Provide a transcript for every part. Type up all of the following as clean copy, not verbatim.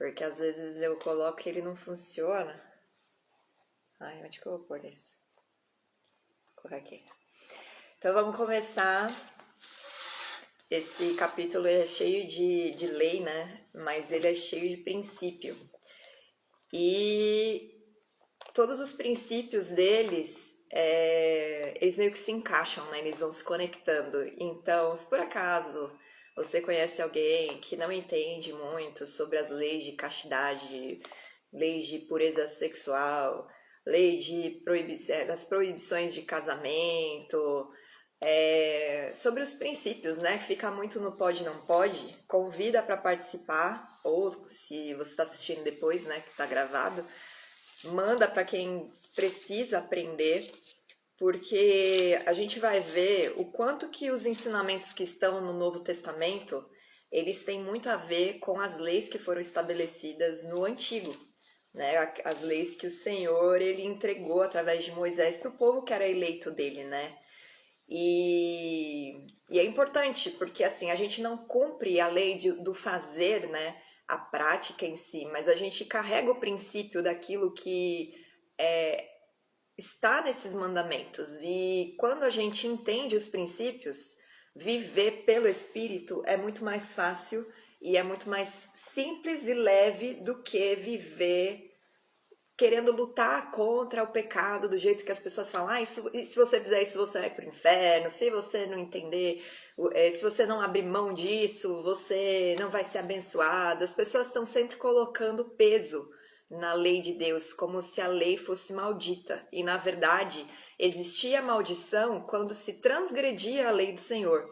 porque às vezes eu coloco e ele não funciona. Ai, onde que eu vou pôr isso? Vou colocar aqui. Então vamos começar. Esse capítulo é cheio de lei, né? Mas ele é cheio de princípio. E todos os princípios deles, eles meio que se encaixam, né? Eles vão se conectando. Então, se por acaso você conhece alguém que não entende muito sobre as leis de castidade, leis de pureza sexual, leis de das proibições de casamento, sobre os princípios, né? Fica muito no pode não pode. Convida para participar, ou se você está assistindo depois, né? Que está gravado, manda para quem precisa aprender, porque a gente vai ver o quanto que os ensinamentos que estão no Novo Testamento, eles têm muito a ver com as leis que foram estabelecidas no Antigo, né? As leis que o Senhor ele entregou através de Moisés para o povo que era eleito dele, né? E é importante, porque assim, a gente não cumpre a lei do fazer, né? A prática em si, mas a gente carrega o princípio daquilo que está nesses mandamentos. E quando a gente entende os princípios, viver pelo Espírito é muito mais fácil e é muito mais simples e leve do que viver querendo lutar contra o pecado do jeito que as pessoas falam, se você fizer isso, você vai pro inferno, se você não entender, se você não abrir mão disso, você não vai ser abençoado. As pessoas estão sempre colocando peso na lei de Deus, como se a lei fosse maldita. E, na verdade, existia maldição quando se transgredia a lei do Senhor.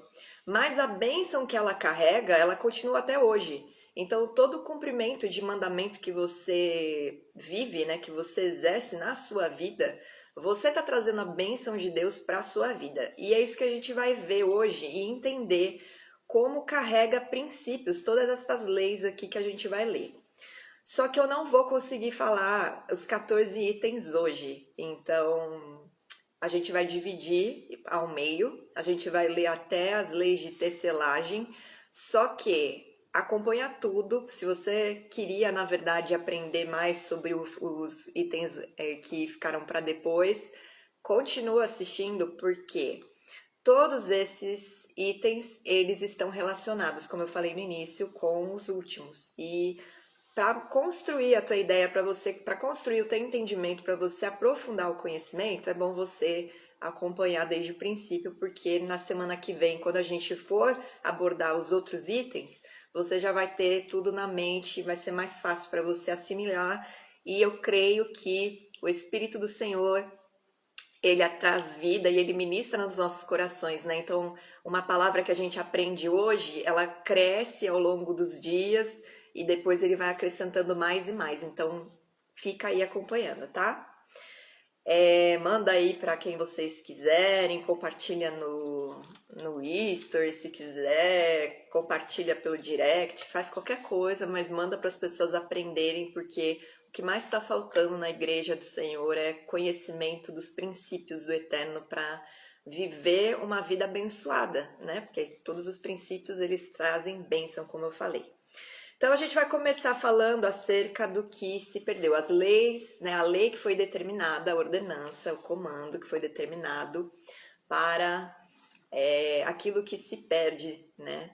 Mas a bênção que ela carrega, ela continua até hoje. Então, todo o cumprimento de mandamento que você vive, né, que você exerce na sua vida, você está trazendo a bênção de Deus para a sua vida. E é isso que a gente vai ver hoje e entender como carrega princípios, todas essas leis aqui que a gente vai ler. Só que eu não vou conseguir falar os 14 itens hoje. Então, a gente vai dividir ao meio, a gente vai ler até as leis de tecelagem, só que acompanha tudo. Se você queria, na verdade, aprender mais sobre os itens que ficaram para depois, continua assistindo, porque todos esses itens, eles estão relacionados, como eu falei no início, com os últimos. E para construir a tua ideia, para construir o teu entendimento, para você aprofundar o conhecimento, é bom você acompanhar desde o princípio, porque na semana que vem, quando a gente for abordar os outros itens, você já vai ter tudo na mente, vai ser mais fácil para você assimilar. E eu creio que o Espírito do Senhor, ele traz vida e ele ministra nos nossos corações, né? Então, uma palavra que a gente aprende hoje, ela cresce ao longo dos dias e depois ele vai acrescentando mais e mais. Então, fica aí acompanhando, tá? Manda aí para quem vocês quiserem, compartilha no History se quiser, compartilha pelo direct, faz qualquer coisa, mas manda para as pessoas aprenderem, porque o que mais está faltando na igreja do Senhor é conhecimento dos princípios do Eterno para viver uma vida abençoada, né? Porque todos os princípios eles trazem bênção, como eu falei. Então a gente vai começar falando acerca do que se perdeu, as leis, né? A lei que foi determinada, a ordenança, o comando que foi determinado para aquilo que se perde, né?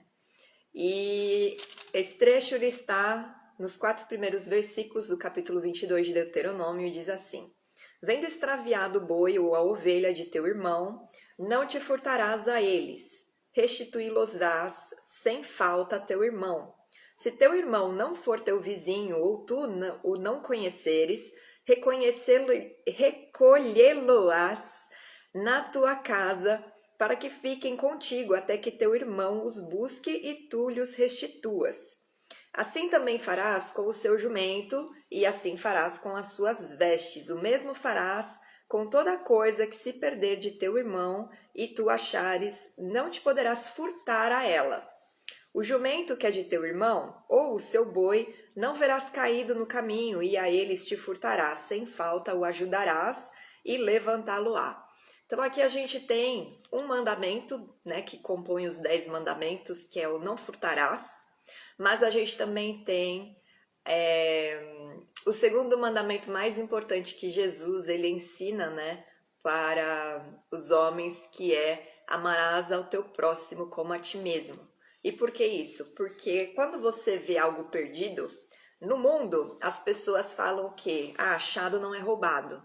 E esse trecho ele está nos 4 primeiros versículos do capítulo 22 de Deuteronômio e diz assim: Vendo extraviado o boi ou a ovelha de teu irmão, não te furtarás a eles, restituí-los-ás sem falta a teu irmão. Se teu irmão não for teu vizinho ou tu o não conheceres, recolhê-lo-ás na tua casa, para que fiquem contigo até que teu irmão os busque e tu lhes restituas. Assim também farás com o seu jumento, e assim farás com as suas vestes. O mesmo farás com toda coisa que se perder de teu irmão e tu achares, não te poderás furtar a ela. O jumento que é de teu irmão, ou o seu boi, não verás caído no caminho, e a eles te furtarás, sem falta o ajudarás e levantá-lo-á. Então aqui a gente tem um mandamento, né, que compõe os 10 mandamentos, que é o não furtarás, mas a gente também tem O segundo mandamento mais importante que Jesus ele ensina, né, para os homens, que é amarás ao teu próximo como a ti mesmo. E por que isso? Porque quando você vê algo perdido, no mundo as pessoas falam o quê? Ah, achado não é roubado.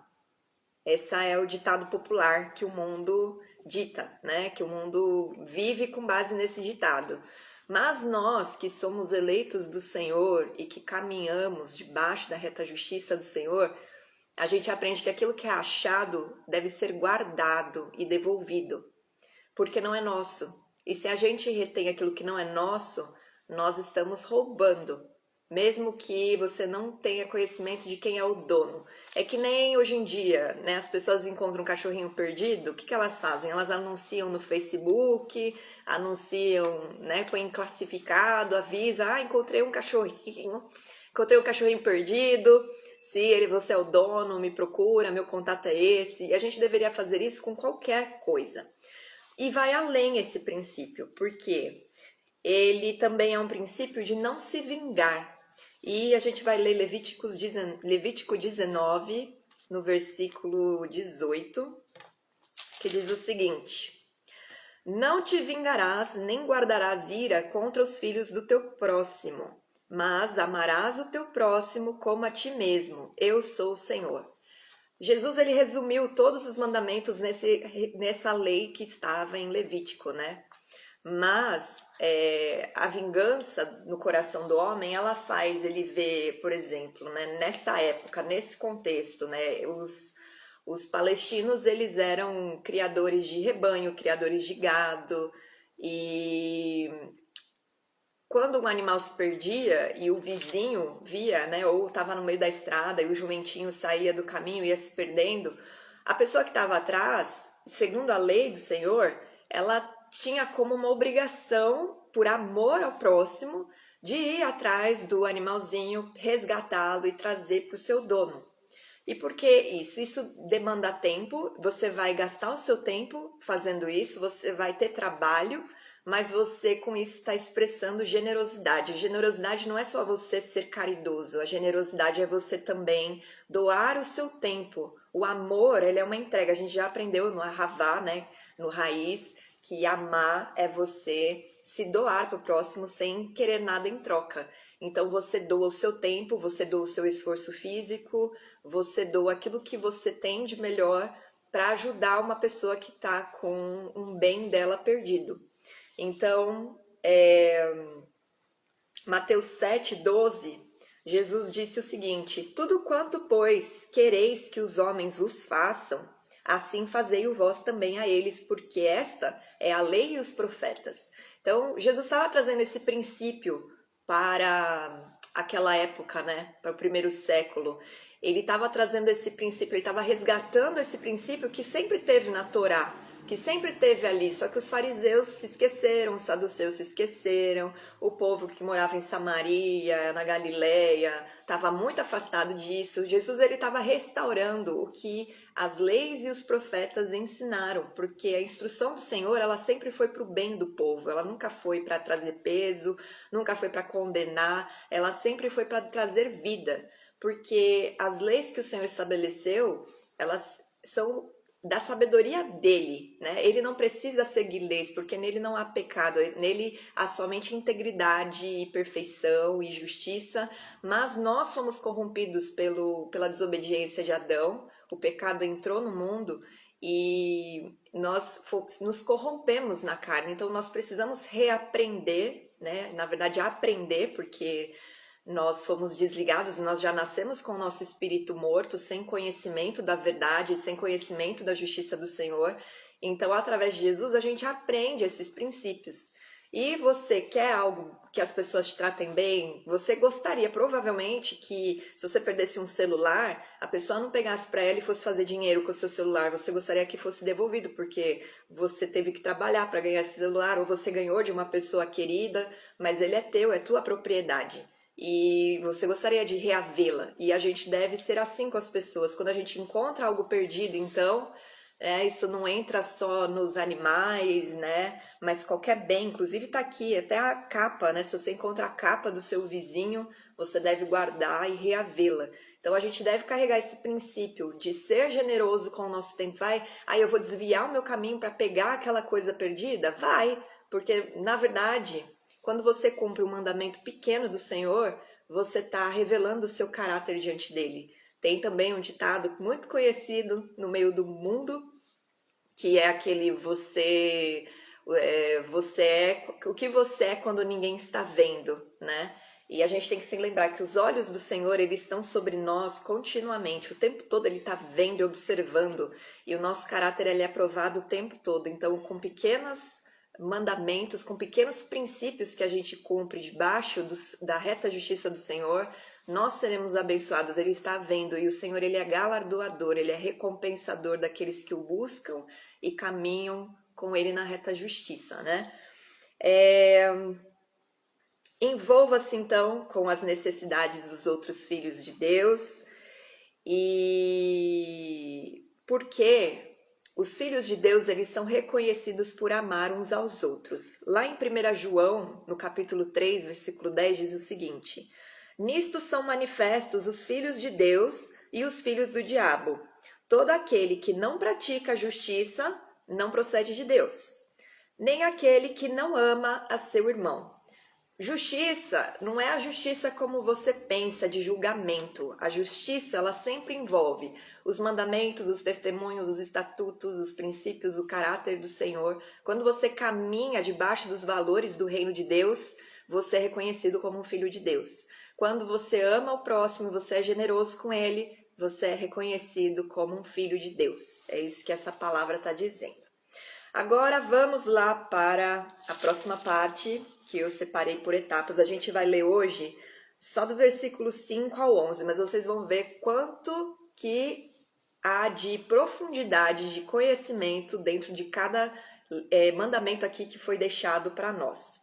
Esse é o ditado popular que o mundo dita, né? Que o mundo vive com base nesse ditado. Mas nós que somos eleitos do Senhor e que caminhamos debaixo da reta justiça do Senhor, a gente aprende que aquilo que é achado deve ser guardado e devolvido, porque não é nosso. E se a gente retém aquilo que não é nosso, nós estamos roubando, mesmo que você não tenha conhecimento de quem é o dono. É que nem hoje em dia, né? As pessoas encontram um cachorrinho perdido, o que elas fazem? Elas anunciam no Facebook, anunciam, né? Põem classificado, avisa, encontrei um cachorrinho perdido, se você é o dono, me procura, meu contato é esse. E a gente deveria fazer isso com qualquer coisa. E vai além esse princípio, porque ele também é um princípio de não se vingar. E a gente vai ler Levítico 19, no versículo 18, que diz o seguinte: Não te vingarás, nem guardarás ira contra os filhos do teu próximo, mas amarás o teu próximo como a ti mesmo. Eu sou o Senhor. Jesus ele resumiu todos os mandamentos nessa lei que estava em Levítico, né? Mas a vingança no coração do homem, ela faz ele ver, por exemplo, né, nessa época, nesse contexto, né, os palestinos eles eram criadores de rebanho, criadores de gado, e quando um animal se perdia e o vizinho via, né, ou estava no meio da estrada e o jumentinho saía do caminho e ia se perdendo, a pessoa que estava atrás, segundo a lei do Senhor, ela tinha como uma obrigação, por amor ao próximo, de ir atrás do animalzinho, resgatá-lo e trazer para o seu dono. E por que isso? Isso demanda tempo, você vai gastar o seu tempo fazendo isso, você vai ter trabalho, mas você com isso está expressando generosidade. Generosidade não é só você ser caridoso, a generosidade é você também doar o seu tempo. O amor, ele é uma entrega, a gente já aprendeu no Ahavá, né, no Raiz, que amar é você se doar para o próximo sem querer nada em troca. Então você doa o seu tempo, você doa o seu esforço físico, você doa aquilo que você tem de melhor para ajudar uma pessoa que está com um bem dela perdido. Então, Mateus 7,12, Jesus disse o seguinte: Tudo quanto, pois, quereis que os homens vos façam, assim fazei-o vós também a eles, porque esta é a lei e os profetas. Então, Jesus estava trazendo esse princípio para aquela época, né? Para o primeiro século. Ele estava trazendo esse princípio, ele estava resgatando esse princípio que sempre teve na Torá, que sempre teve ali, só que os fariseus se esqueceram, os saduceus se esqueceram, o povo que morava em Samaria, na Galileia, estava muito afastado disso. Jesus ele estava restaurando o que as leis e os profetas ensinaram, porque a instrução do Senhor ela sempre foi para o bem do povo, ela nunca foi para trazer peso, nunca foi para condenar, ela sempre foi para trazer vida, porque as leis que o Senhor estabeleceu, elas são da sabedoria dele, né? Ele não precisa seguir leis, porque nele não há pecado, nele há somente integridade e perfeição e justiça, mas nós fomos corrompidos pela desobediência de Adão, o pecado entrou no mundo e nós nos corrompemos na carne, então nós precisamos reaprender, né? Na verdade, aprender, porque nós fomos desligados, nós já nascemos com o nosso espírito morto, sem conhecimento da verdade, sem conhecimento da justiça do Senhor. Então, através de Jesus, a gente aprende esses princípios. E você quer algo que as pessoas te tratem bem? Você gostaria, provavelmente, que se você perdesse um celular, a pessoa não pegasse para ela e fosse fazer dinheiro com o seu celular. Você gostaria que fosse devolvido, porque você teve que trabalhar para ganhar esse celular, ou você ganhou de uma pessoa querida, mas ele é teu, é tua propriedade. E você gostaria de reavê-la. E a gente deve ser assim com as pessoas. Quando a gente encontra algo perdido, então, Isso não entra só nos animais, né? Mas qualquer bem, inclusive tá aqui, até a capa, né? Se você encontra a capa do seu vizinho, você deve guardar e reavê-la. Então a gente deve carregar esse princípio de ser generoso com o nosso tempo. Eu vou desviar o meu caminho para pegar aquela coisa perdida? Vai, porque na verdade, quando você cumpre um mandamento pequeno do Senhor, você está revelando o seu caráter diante dele. Tem também um ditado muito conhecido no meio do mundo, que é aquele você é o que você é quando ninguém está vendo, né? E a gente tem que se lembrar que os olhos do Senhor, eles estão sobre nós continuamente, o tempo todo ele está vendo e observando, e o nosso caráter ele é provado o tempo todo. Então, com pequenos mandamentos, com pequenos princípios que a gente cumpre debaixo da reta justiça do Senhor, nós seremos abençoados. Ele está vendo, e o Senhor ele é galardoador, ele é recompensador daqueles que o buscam e caminham com ele na reta justiça, né? Envolva-se então com as necessidades dos outros filhos de Deus, e porque os filhos de Deus eles são reconhecidos por amar uns aos outros. Lá em 1 João, no capítulo 3, versículo 10, diz o seguinte: nisto são manifestos os filhos de Deus e os filhos do diabo. Todo aquele que não pratica a justiça não procede de Deus, nem aquele que não ama a seu irmão. Justiça não é a justiça como você pensa, de julgamento. A justiça, ela sempre envolve os mandamentos, os testemunhos, os estatutos, os princípios, o caráter do Senhor. Quando você caminha debaixo dos valores do reino de Deus, você é reconhecido como um filho de Deus. Quando você ama o próximo, você é generoso com ele, você é reconhecido como um filho de Deus. É isso que essa palavra está dizendo. Agora vamos lá para a próxima parte, que eu separei por etapas. A gente vai ler hoje só do versículo 5 ao 11, mas vocês vão ver quanto que há de profundidade, de conhecimento dentro de cada mandamento aqui que foi deixado para nós.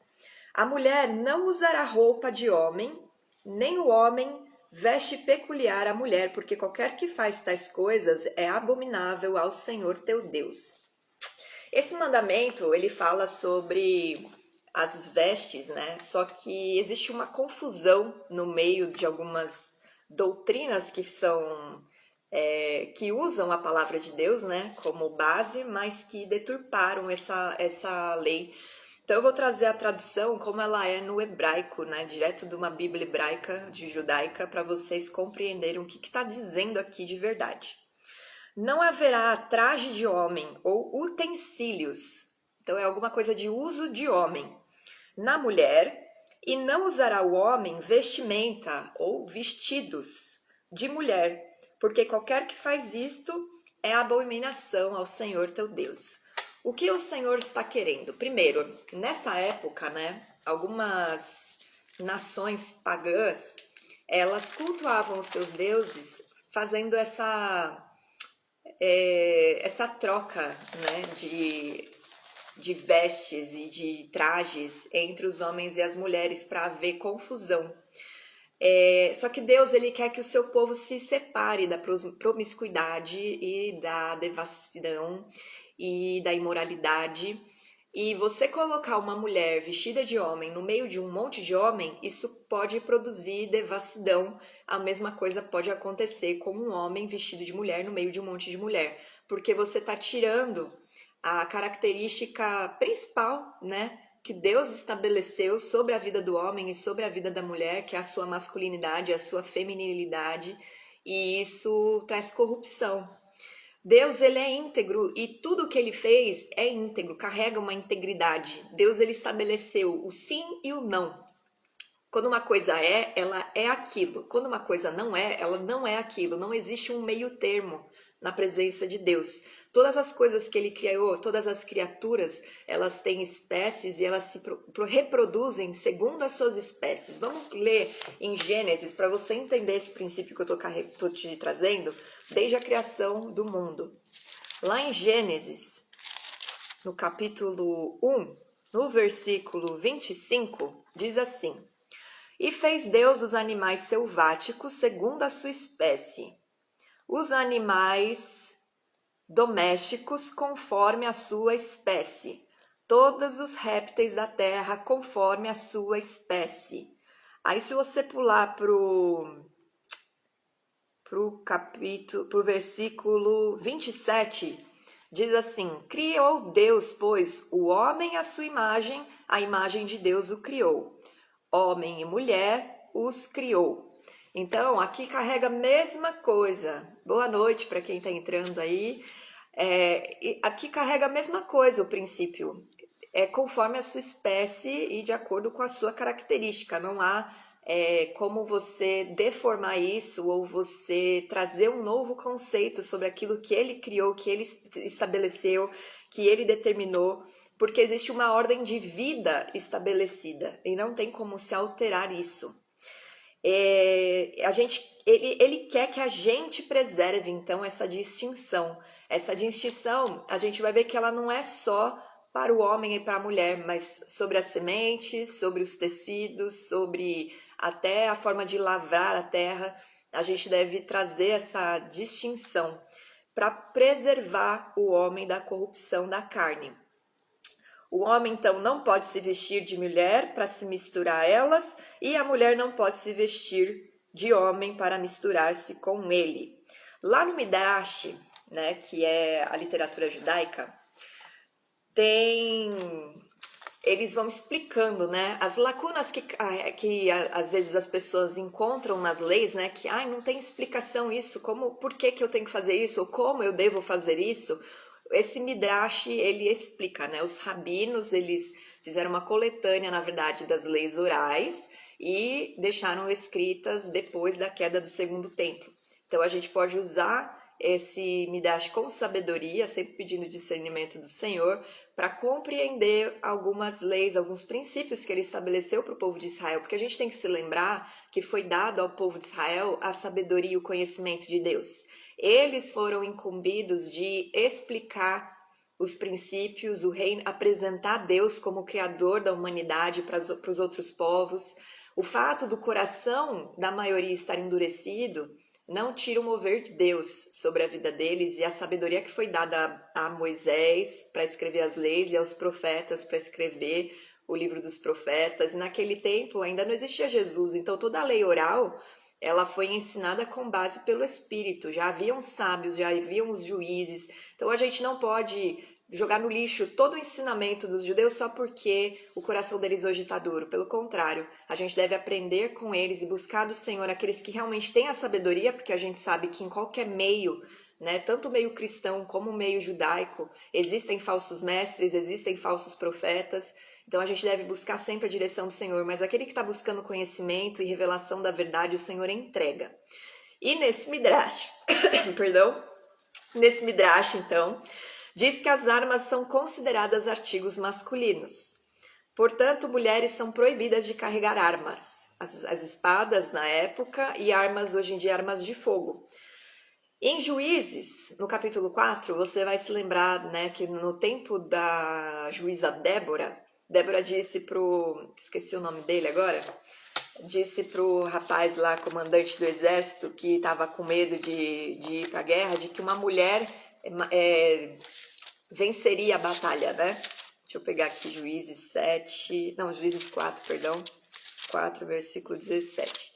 A mulher não usará roupa de homem, nem o homem veste peculiar à mulher, porque qualquer que faz tais coisas é abominável ao Senhor teu Deus. Esse mandamento, ele fala sobre as vestes, né? Só que existe uma confusão no meio de algumas doutrinas que são que usam a palavra de Deus, né, como base, mas que deturparam essa lei. Então eu vou trazer a tradução como ela é no hebraico, né, direto de uma Bíblia hebraica, de judaica, para vocês compreenderem o que está dizendo aqui de verdade. Não haverá traje de homem ou utensílios, então é alguma coisa de uso de homem, na mulher, e não usará o homem vestimenta ou vestidos de mulher, porque qualquer que faz isto é abominação ao Senhor teu Deus. O que o Senhor está querendo? Primeiro, nessa época, né, algumas nações pagãs, elas cultuavam os seus deuses fazendo essa troca, né, de vestes e de trajes entre os homens e as mulheres para haver confusão. Só que Deus ele quer que o seu povo se separe da promiscuidade e da devassidão e da imoralidade. E você colocar uma mulher vestida de homem no meio de um monte de homem, isso pode produzir devassidão. A mesma coisa pode acontecer com um homem vestido de mulher no meio de um monte de mulher, porque você está tirando a característica principal, né, que Deus estabeleceu sobre a vida do homem e sobre a vida da mulher, que é a sua masculinidade, a sua feminilidade, e isso traz corrupção. Deus ele é íntegro e tudo que ele fez é íntegro, carrega uma integridade. Deus ele estabeleceu o sim e o não. Quando uma coisa é, ela é aquilo. Quando uma coisa não é, ela não é aquilo. Não existe um meio termo na presença de Deus. Todas as coisas que ele criou, todas as criaturas, elas têm espécies e elas se reproduzem segundo as suas espécies. Vamos ler em Gênesis para você entender esse princípio que eu estou te trazendo desde a criação do mundo. Lá em Gênesis, no capítulo 1, no versículo 25, diz assim: e fez Deus os animais selváticos segundo a sua espécie, os animais domésticos conforme a sua espécie. Todos os répteis da terra conforme a sua espécie. Aí se você pular pro versículo 27, diz assim: criou Deus, pois, o homem à sua imagem, a imagem de Deus o criou. Homem e mulher os criou. Então, aqui carrega a mesma coisa. Boa noite para quem está entrando aí. Aqui carrega a mesma coisa o princípio. É conforme a sua espécie e de acordo com a sua característica. Não há como você deformar isso ou você trazer um novo conceito sobre aquilo que ele criou, que ele estabeleceu, que ele determinou, porque existe uma ordem de vida estabelecida e não tem como se alterar isso. Ele quer que a gente preserve, então, essa distinção. Essa distinção, a gente vai ver que ela não é só para o homem e para a mulher, mas sobre as sementes, sobre os tecidos, sobre até a forma de lavrar a terra. A gente deve trazer essa distinção para preservar o homem da corrupção da carne. O homem, então, não pode se vestir de mulher para se misturar a elas, e a mulher não pode se vestir de homem para misturar-se com ele. Lá no Midrash, né, que é a literatura judaica, eles vão explicando, né, as lacunas que às vezes as pessoas encontram nas leis, né, que não tem explicação isso, por que eu tenho que fazer isso, ou como eu devo fazer isso. Esse Midrash, ele explica, né? Os rabinos, eles fizeram uma coletânea, na verdade, das leis orais e deixaram escritas depois da queda do segundo templo. Então, a gente pode usar esse Midrash com sabedoria, sempre pedindo discernimento do Senhor, para compreender algumas leis, alguns princípios que ele estabeleceu para o povo de Israel, porque a gente tem que se lembrar que foi dado ao povo de Israel a sabedoria e o conhecimento de Deus. Eles foram incumbidos de explicar os princípios, o reino, apresentar Deus como criador da humanidade para os outros povos. O fato do coração da maioria estar endurecido não tira o mover de Deus sobre a vida deles e a sabedoria que foi dada a Moisés para escrever as leis e aos profetas para escrever o livro dos profetas. E naquele tempo ainda não existia Jesus, então toda a lei oral ela foi ensinada com base pelo Espírito. Já haviam sábios, já haviam os juízes. Então a gente não pode jogar no lixo todo o ensinamento dos judeus só porque o coração deles hoje está duro. Pelo contrário, a gente deve aprender com eles e buscar do Senhor aqueles que realmente têm a sabedoria, porque a gente sabe que em qualquer meio, né, tanto o meio cristão como o meio judaico, existem falsos mestres, existem falsos profetas. Então a gente deve buscar sempre a direção do Senhor, mas aquele que está buscando conhecimento e revelação da verdade, o Senhor entrega. E nesse Midrash, nesse Midrash, então, diz que as armas são consideradas artigos masculinos. Portanto, mulheres são proibidas de carregar armas. As espadas na época e armas, hoje em dia, armas de fogo. Em Juízes, no capítulo 4, você vai se lembrar, né, que no tempo da juíza Débora disse esqueci o nome dele agora, disse pro rapaz lá, comandante do exército, que estava com medo de ir para a guerra, de que uma mulher venceria a batalha, né? Deixa eu pegar aqui Juízes 4, versículo 17.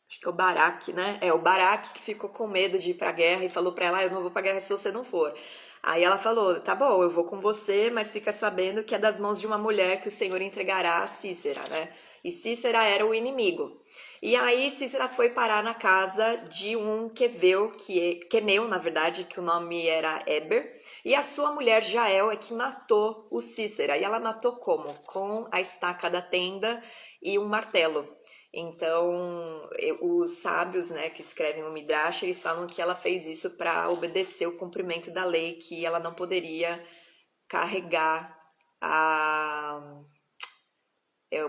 Acho que é o Baraque, né? É o Baraque que ficou com medo de ir pra guerra e falou pra ela: eu não vou pra guerra se você não for. Aí ela falou: tá bom, eu vou com você, mas fica sabendo que é das mãos de uma mulher que o Senhor entregará a Cícera, né? E Cícera era o inimigo. E aí Cícera foi parar na casa de um queneu, na verdade, que o nome era Eber, e a sua mulher Jael é que matou o Cícera. E ela matou como? Com a estaca da tenda e um martelo. Então, os sábios, né, que escrevem o Midrash, eles falam que ela fez isso para obedecer o cumprimento da lei, que ela não poderia carregar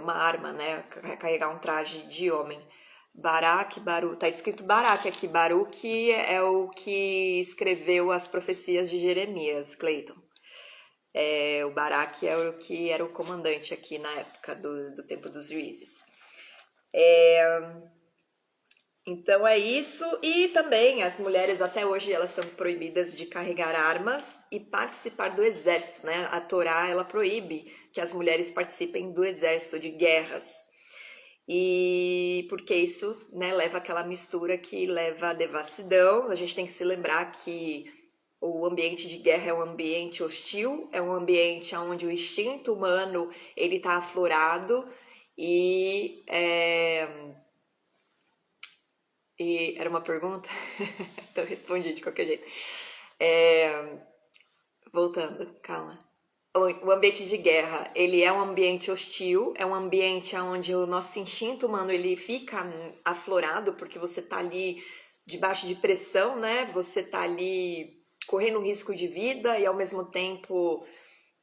uma arma, né, carregar um traje de homem. Baruch, tá escrito Baruch aqui. Baruch é o que escreveu as profecias de Jeremias, Cleiton. O Baruch é o que era o comandante aqui na época do tempo dos juízes. Então é isso, e também as mulheres até hoje elas são proibidas de carregar armas e participar do exército, né? A Torá ela proíbe que as mulheres participem do exército de guerras. E porque isso, né, leva àquela mistura que leva à devassidão. A gente tem que se lembrar que o ambiente de guerra é um ambiente hostil, é um ambiente onde o instinto humano ele está aflorado e era uma pergunta? Então respondi de qualquer jeito. É, voltando, calma. O ambiente de guerra, ele é um ambiente hostil, é um ambiente onde o nosso instinto humano ele fica aflorado, porque você tá ali debaixo de pressão, né? Você tá ali correndo risco de vida e ao mesmo tempo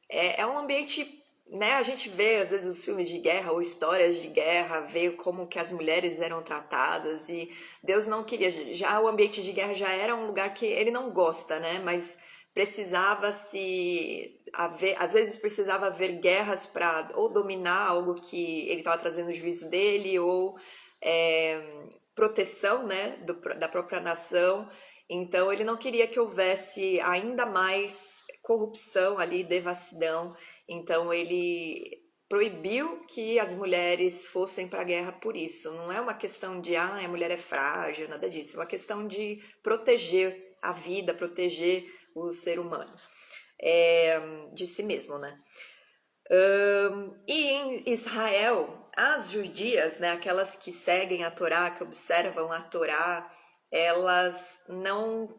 é um ambiente, né? A gente vê às vezes os filmes de guerra ou histórias de guerra, vê como que as mulheres eram tratadas e Deus não queria. Já o ambiente de guerra já era um lugar que ele não gosta, né? Mas precisava se haver, às vezes precisava haver guerras para ou dominar algo que ele estava trazendo o juízo dele ou é, proteção, né, da própria nação. Então ele não queria que houvesse ainda mais corrupção ali, devassidão. Então ele proibiu que as mulheres fossem para a guerra por isso. Não é uma questão de a mulher é frágil, nada disso. É uma questão de proteger a vida, proteger o ser humano de si mesmo, né? E em Israel, as judias, né, aquelas que seguem a Torá, que observam a Torá, elas não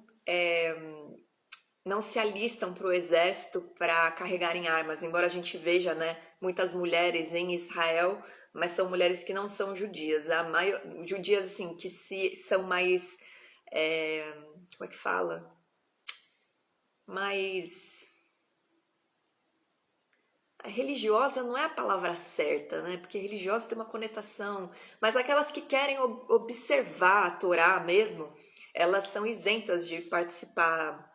se alistam para o exército para carregarem armas, embora a gente veja, né, muitas mulheres em Israel, mas são mulheres que não são judias. Judias, assim, que são mais. Como é que fala? Mais. Religiosa não é a palavra certa, né? Porque religiosa tem uma conotação, mas aquelas que querem observar a Torá mesmo, elas são isentas de participar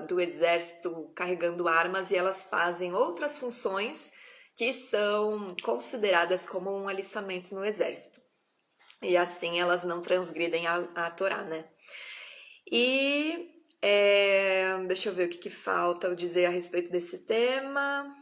do exército carregando armas e elas fazem outras funções que são consideradas como um alistamento no exército. E assim elas não transgridem a Torá, né? E deixa eu ver o que falta eu dizer a respeito desse tema.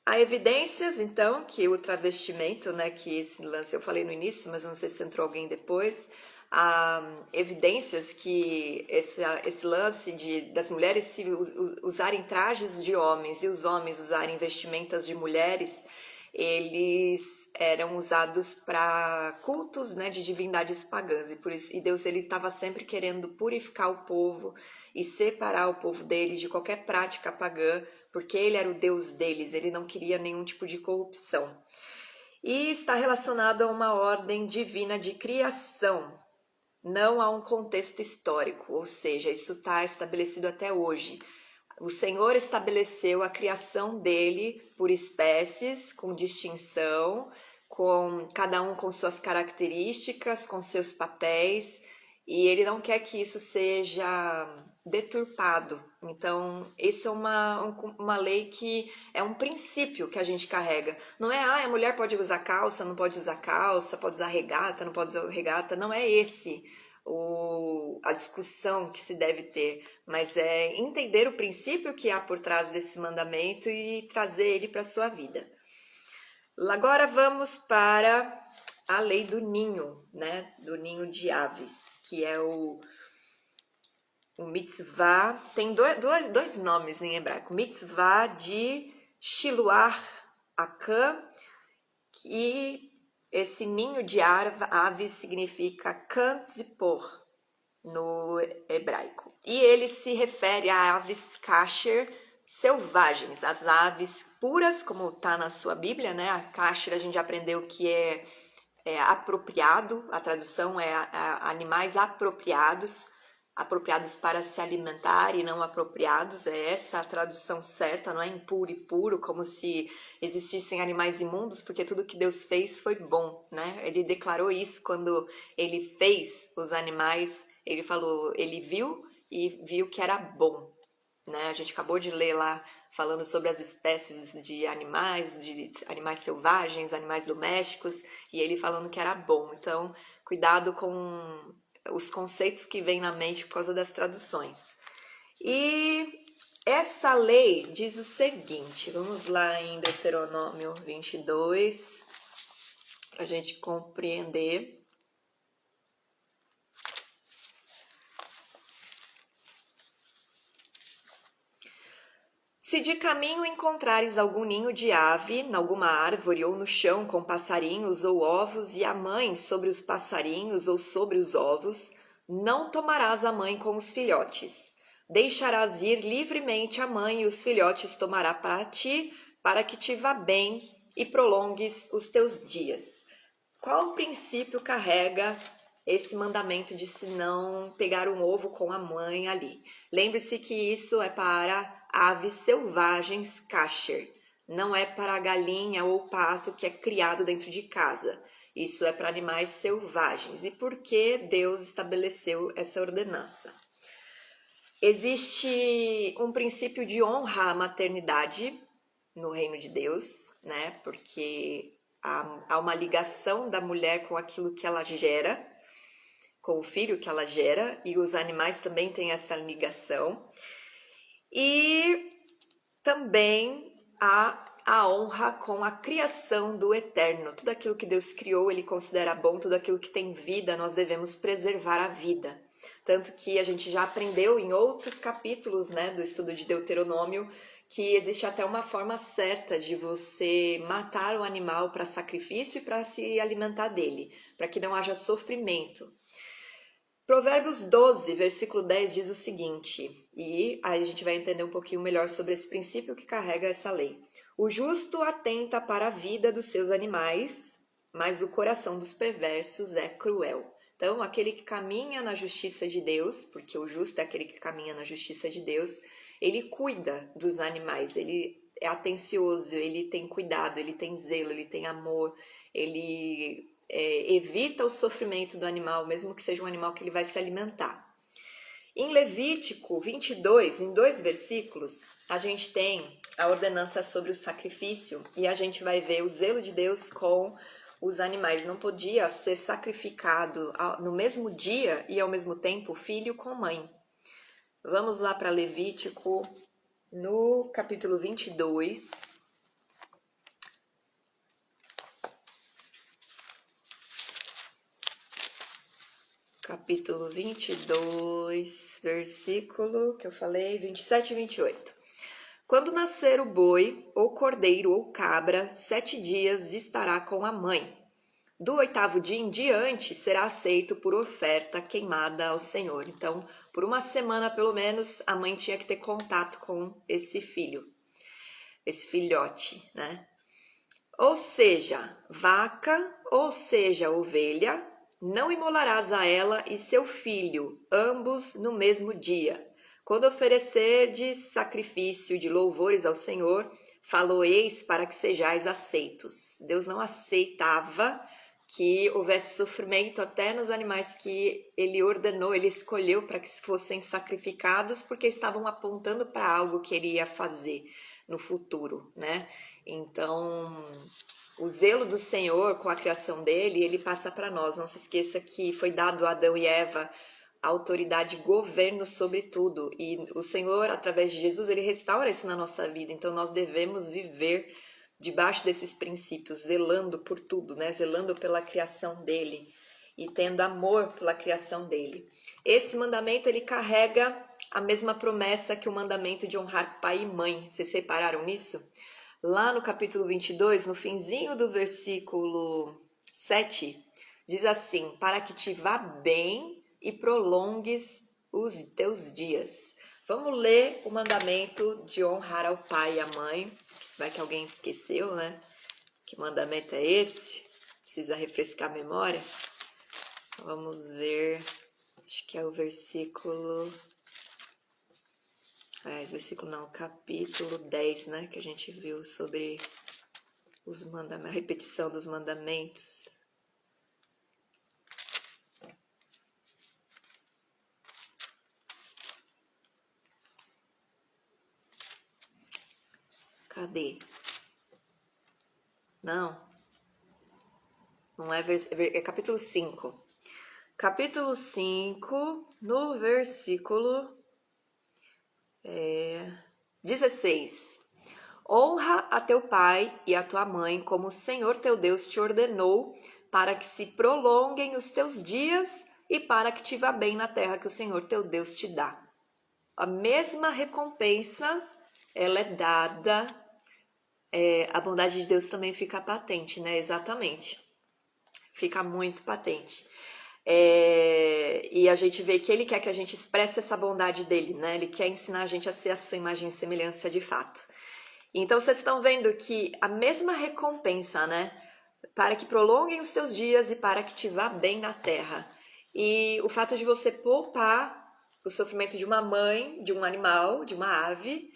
Há evidências, então, que o travestimento, né, que esse lance eu falei no início, mas não sei se entrou alguém depois, há evidências que esse lance das mulheres usarem trajes de homens e os homens usarem vestimentas de mulheres, eles eram usados para cultos, né, de divindades pagãs e por isso e Deus ele estava sempre querendo purificar o povo e separar o povo deles de qualquer prática pagã porque ele era o Deus deles, ele não queria nenhum tipo de corrupção. E está relacionado a uma ordem divina de criação, não a um contexto histórico, ou seja, isso está estabelecido até hoje. O Senhor estabeleceu a criação dele por espécies, com distinção, com cada um com suas características, com seus papéis, e ele não quer que isso seja deturpado. Então, isso é uma lei que é um princípio que a gente carrega. Não é, a mulher pode usar calça, não pode usar calça, pode usar regata, não pode usar regata. Não é esse a discussão que se deve ter, mas é entender o princípio que há por trás desse mandamento e trazer ele para a sua vida. Agora vamos para a lei do ninho, né? Do ninho de aves, que é o mitzvah, tem dois nomes em hebraico, mitzvah de Shiluach Akam, e esse ninho de aves significa Kantzipor no hebraico. E ele se refere a aves kasher selvagens, as aves puras, como está na sua Bíblia, né? A kasher a gente aprendeu que é apropriado, a tradução é animais apropriados para se alimentar e não apropriados, é essa a tradução certa, não é impuro e puro, como se existissem animais imundos, porque tudo que Deus fez foi bom, né? Ele declarou isso quando ele fez os animais, ele falou, ele viu e viu que era bom, né? A gente acabou de ler lá falando sobre as espécies de animais selvagens, animais domésticos, e ele falando que era bom. Então, cuidado com os conceitos que vêm na mente por causa das traduções. E essa lei diz o seguinte, vamos lá em Deuteronômio 22, para a gente compreender. Se de caminho encontrares algum ninho de ave, nalguma árvore ou no chão com passarinhos ou ovos, e a mãe sobre os passarinhos ou sobre os ovos, não tomarás a mãe com os filhotes. Deixarás ir livremente a mãe e os filhotes tomará para ti, para que te vá bem e prolongues os teus dias. Qual princípio carrega esse mandamento de se não pegar um ovo com a mãe ali? Lembre-se que isso é para aves selvagens kasher, não é para a galinha ou pato que é criado dentro de casa. Isso é para animais selvagens. E por que Deus estabeleceu essa ordenança? Existe um princípio de honra à maternidade no reino de Deus, né? Porque há uma ligação da mulher com aquilo que ela gera, com o filho que ela gera, e os animais também têm essa ligação. E também há a honra com a criação do eterno. Tudo aquilo que Deus criou, ele considera bom, tudo aquilo que tem vida, nós devemos preservar a vida. Tanto que a gente já aprendeu em outros capítulos, né, do estudo de Deuteronômio, que existe até uma forma certa de você matar o animal para sacrifício e para se alimentar dele, para que não haja sofrimento. Provérbios 12, versículo 10 diz o seguinte, e aí a gente vai entender um pouquinho melhor sobre esse princípio que carrega essa lei. O justo atenta para a vida dos seus animais, mas o coração dos perversos é cruel. Então, aquele que caminha na justiça de Deus, porque o justo é aquele que caminha na justiça de Deus, ele cuida dos animais, ele é atencioso, ele tem cuidado, ele tem zelo, ele tem amor, ele evita o sofrimento do animal, mesmo que seja um animal que ele vai se alimentar. Em Levítico 22, em 2 versículos, a gente tem a ordenança sobre o sacrifício e a gente vai ver o zelo de Deus com os animais. Não podia ser sacrificado no mesmo dia e ao mesmo tempo filho com mãe. Vamos lá para Levítico, no capítulo 22. Capítulo 22, versículo que eu falei, 27 e 28. Quando nascer o boi, ou cordeiro, ou cabra, 7 dias estará com a mãe. Do 8º dia em diante, será aceito por oferta queimada ao Senhor. Então, por uma semana, pelo menos, a mãe tinha que ter contato com esse filho, esse filhote, né? Ou seja, vaca, ou seja, ovelha, não imolarás a ela e seu filho, ambos no mesmo dia. Quando oferecerdes sacrifício de louvores ao Senhor, falo-eis para que sejais aceitos. Deus não aceitava que houvesse sofrimento até nos animais que ele ordenou, ele escolheu para que fossem sacrificados, porque estavam apontando para algo que ele ia fazer no futuro, né? Então, o zelo do Senhor com a criação dele, ele passa para nós. Não se esqueça que foi dado a Adão e Eva a autoridade e governo sobre tudo. E o Senhor, através de Jesus, ele restaura isso na nossa vida. Então, nós devemos viver debaixo desses princípios, zelando por tudo, né? Zelando pela criação dele e tendo amor pela criação dele. Esse mandamento, ele carrega a mesma promessa que o mandamento de honrar pai e mãe. Vocês repararam nisso? Lá no capítulo 22, no finzinho do versículo 7, diz assim, para que te vá bem e prolongues os teus dias. Vamos ler o mandamento de honrar ao pai e à mãe. Vai que alguém esqueceu, né? Que mandamento é esse? Precisa refrescar a memória. Vamos ver, acho que é o versículo... Aliás, versículo não, capítulo 10, né? Que a gente viu sobre os mandamentos, a repetição dos mandamentos. Cadê? Não é, é capítulo 5. Capítulo 5, no versículo 16. Honra a teu pai e a tua mãe, como o Senhor teu Deus te ordenou, para que se prolonguem os teus dias e para que te vá bem na terra que o Senhor teu Deus te dá. A mesma recompensa, ela é dada, a bondade de Deus também fica patente, né? Exatamente. Fica muito patente. E a gente vê que ele quer que a gente expresse essa bondade dele, né? Ele quer ensinar a gente a ser a sua imagem e semelhança de fato. Então vocês estão vendo que a mesma recompensa, né? Para que prolonguem os teus dias e para que te vá bem na terra. E o fato de você poupar o sofrimento de uma mãe, de um animal, de uma ave,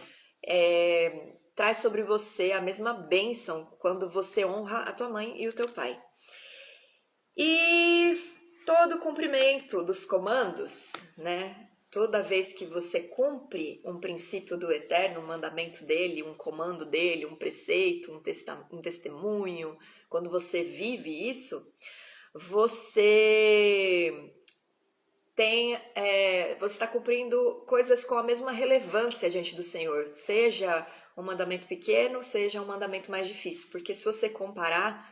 traz sobre você a mesma bênção quando você honra a tua mãe e o teu pai. E todo o cumprimento dos comandos, né? Toda vez que você cumpre um princípio do Eterno, um mandamento dele, um comando dele, um preceito, um testemunho, quando você vive isso, você está cumprindo coisas com a mesma relevância diante do Senhor, seja um mandamento pequeno, seja um mandamento mais difícil, porque se você comparar,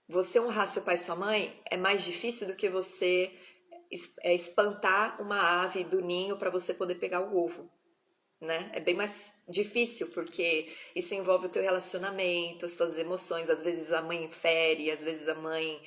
você honrar seu pai e sua mãe é mais difícil do que você espantar uma ave do ninho para você poder pegar o ovo, né? É bem mais difícil, porque isso envolve o teu relacionamento, as tuas emoções. Às vezes a mãe fere, às vezes a mãe,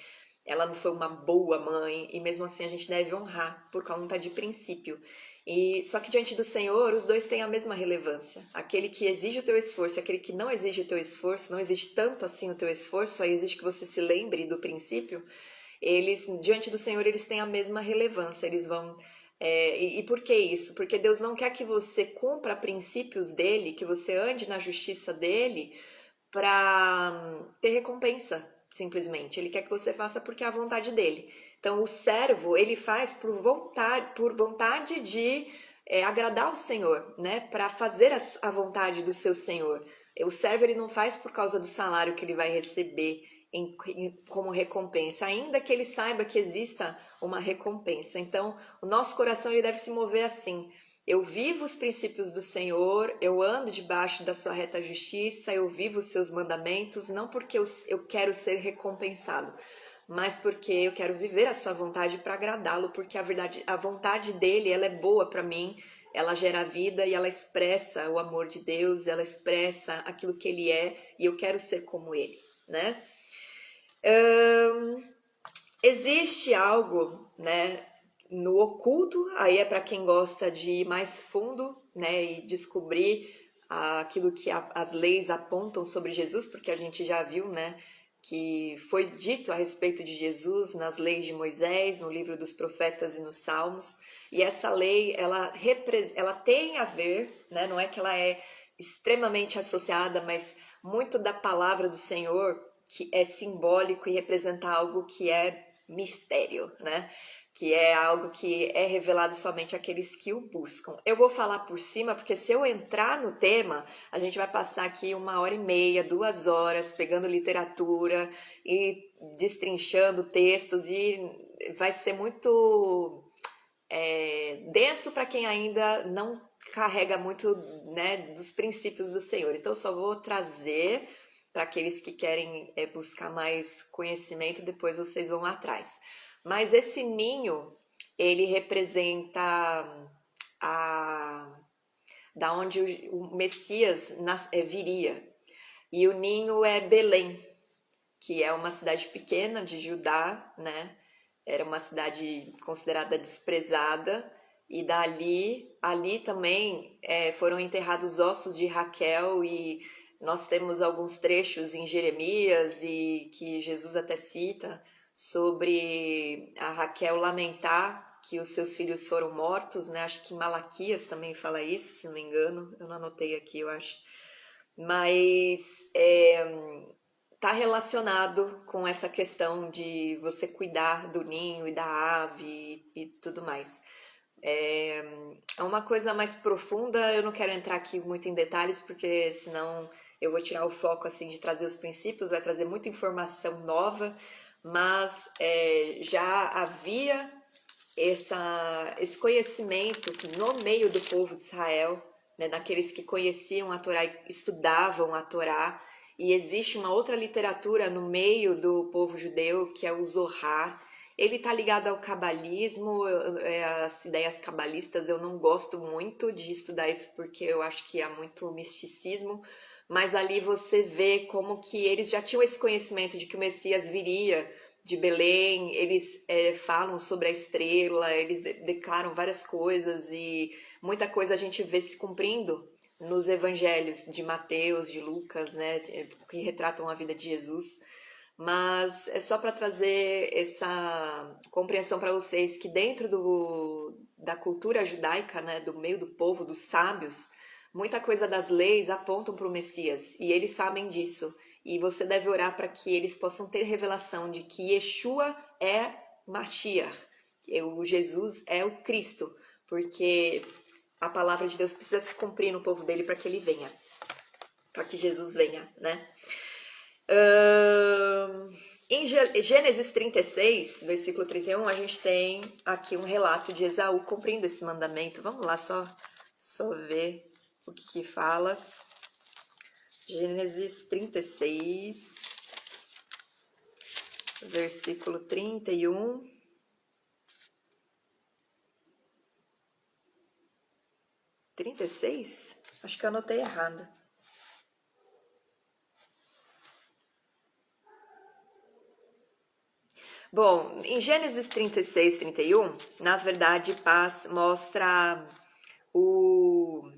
ela não foi uma boa mãe, e mesmo assim a gente deve honrar por conta de princípio. E só que diante do Senhor, os dois têm a mesma relevância. Aquele que exige o teu esforço, aquele que não exige o teu esforço, não exige tanto assim o teu esforço, só exige que você se lembre do princípio. Eles, diante do Senhor, eles têm a mesma relevância. Eles vão e por que isso? Porque Deus não quer que você cumpra princípios dele, que você ande na justiça dele para ter recompensa, simplesmente. Ele quer que você faça porque é a vontade dele. Então, o servo, ele faz por vontade de agradar o Senhor, né? Para fazer a vontade do seu Senhor. O servo, ele não faz por causa do salário que ele vai receber como recompensa, ainda que ele saiba que exista uma recompensa. Então, o nosso coração ele deve se mover assim. Eu vivo os princípios do Senhor, eu ando debaixo da sua reta justiça, eu vivo os seus mandamentos, não porque eu quero ser recompensado, mas porque eu quero viver a sua vontade para agradá-lo, porque a vontade dele, ela é boa para mim, ela gera vida e ela expressa o amor de Deus, ela expressa aquilo que ele é, e eu quero ser como ele, né? Existe algo, né, no oculto, aí é para quem gosta de ir mais fundo, né, e descobrir aquilo que as leis apontam sobre Jesus, porque a gente já viu, né, que foi dito a respeito de Jesus nas leis de Moisés, no livro dos profetas e nos salmos, e essa lei, ela tem a ver, né, não é que ela é extremamente associada, mas muito da palavra do Senhor, que é simbólico e representa algo que é mistério, né? Que é algo que é revelado somente àqueles que o buscam. Eu vou falar por cima, porque se eu entrar no tema, a gente vai passar aqui 1h30, 2 horas, pegando literatura e destrinchando textos, e vai ser muito denso para quem ainda não carrega muito, né, dos princípios do Senhor. Então, eu só vou trazer para aqueles que querem buscar mais conhecimento, depois vocês vão atrás. Mas esse ninho, ele representa da onde o Messias viria. E o ninho é Belém, que é uma cidade pequena de Judá, né? Era uma cidade considerada desprezada, e ali também foram enterrados ossos de Raquel, e nós temos alguns trechos em Jeremias e que Jesus até cita sobre a Raquel lamentar que os seus filhos foram mortos, né? Acho que Malaquias também fala isso, se não me engano. Eu não anotei aqui, eu acho. Mas está relacionado com essa questão de você cuidar do ninho e da ave e tudo mais. É uma coisa mais profunda, eu não quero entrar aqui muito em detalhes, porque senão eu vou tirar o foco assim de trazer os princípios, vai trazer muita informação nova, mas já havia esse conhecimento no meio do povo de Israel, né, daqueles que conheciam a Torá, estudavam a Torá, e existe uma outra literatura no meio do povo judeu, que é o Zohar. Ele está ligado ao cabalismo, as ideias cabalistas, eu não gosto muito de estudar isso porque eu acho que há muito misticismo, mas ali você vê como que eles já tinham esse conhecimento de que o Messias viria de Belém, eles falam sobre a estrela, eles declaram várias coisas e muita coisa a gente vê se cumprindo nos evangelhos de Mateus, de Lucas, né, que retratam a vida de Jesus. Mas é só para trazer essa compreensão para vocês que dentro da cultura judaica, né, do meio do povo, dos sábios, muita coisa das leis apontam para o Messias e eles sabem disso. E você deve orar para que eles possam ter revelação de que Yeshua é Mashiach, o Jesus é o Cristo, porque a palavra de Deus precisa se cumprir no povo dele para que ele venha, para que Jesus venha, né? Em Gênesis 36, versículo 31, a gente tem aqui um relato de Esaú cumprindo esse mandamento. Vamos lá só ver o que fala. Gênesis 36, versículo 31. 36? Acho que eu anotei errado. Bom, em Gênesis 36, 31, na verdade, Paz mostra o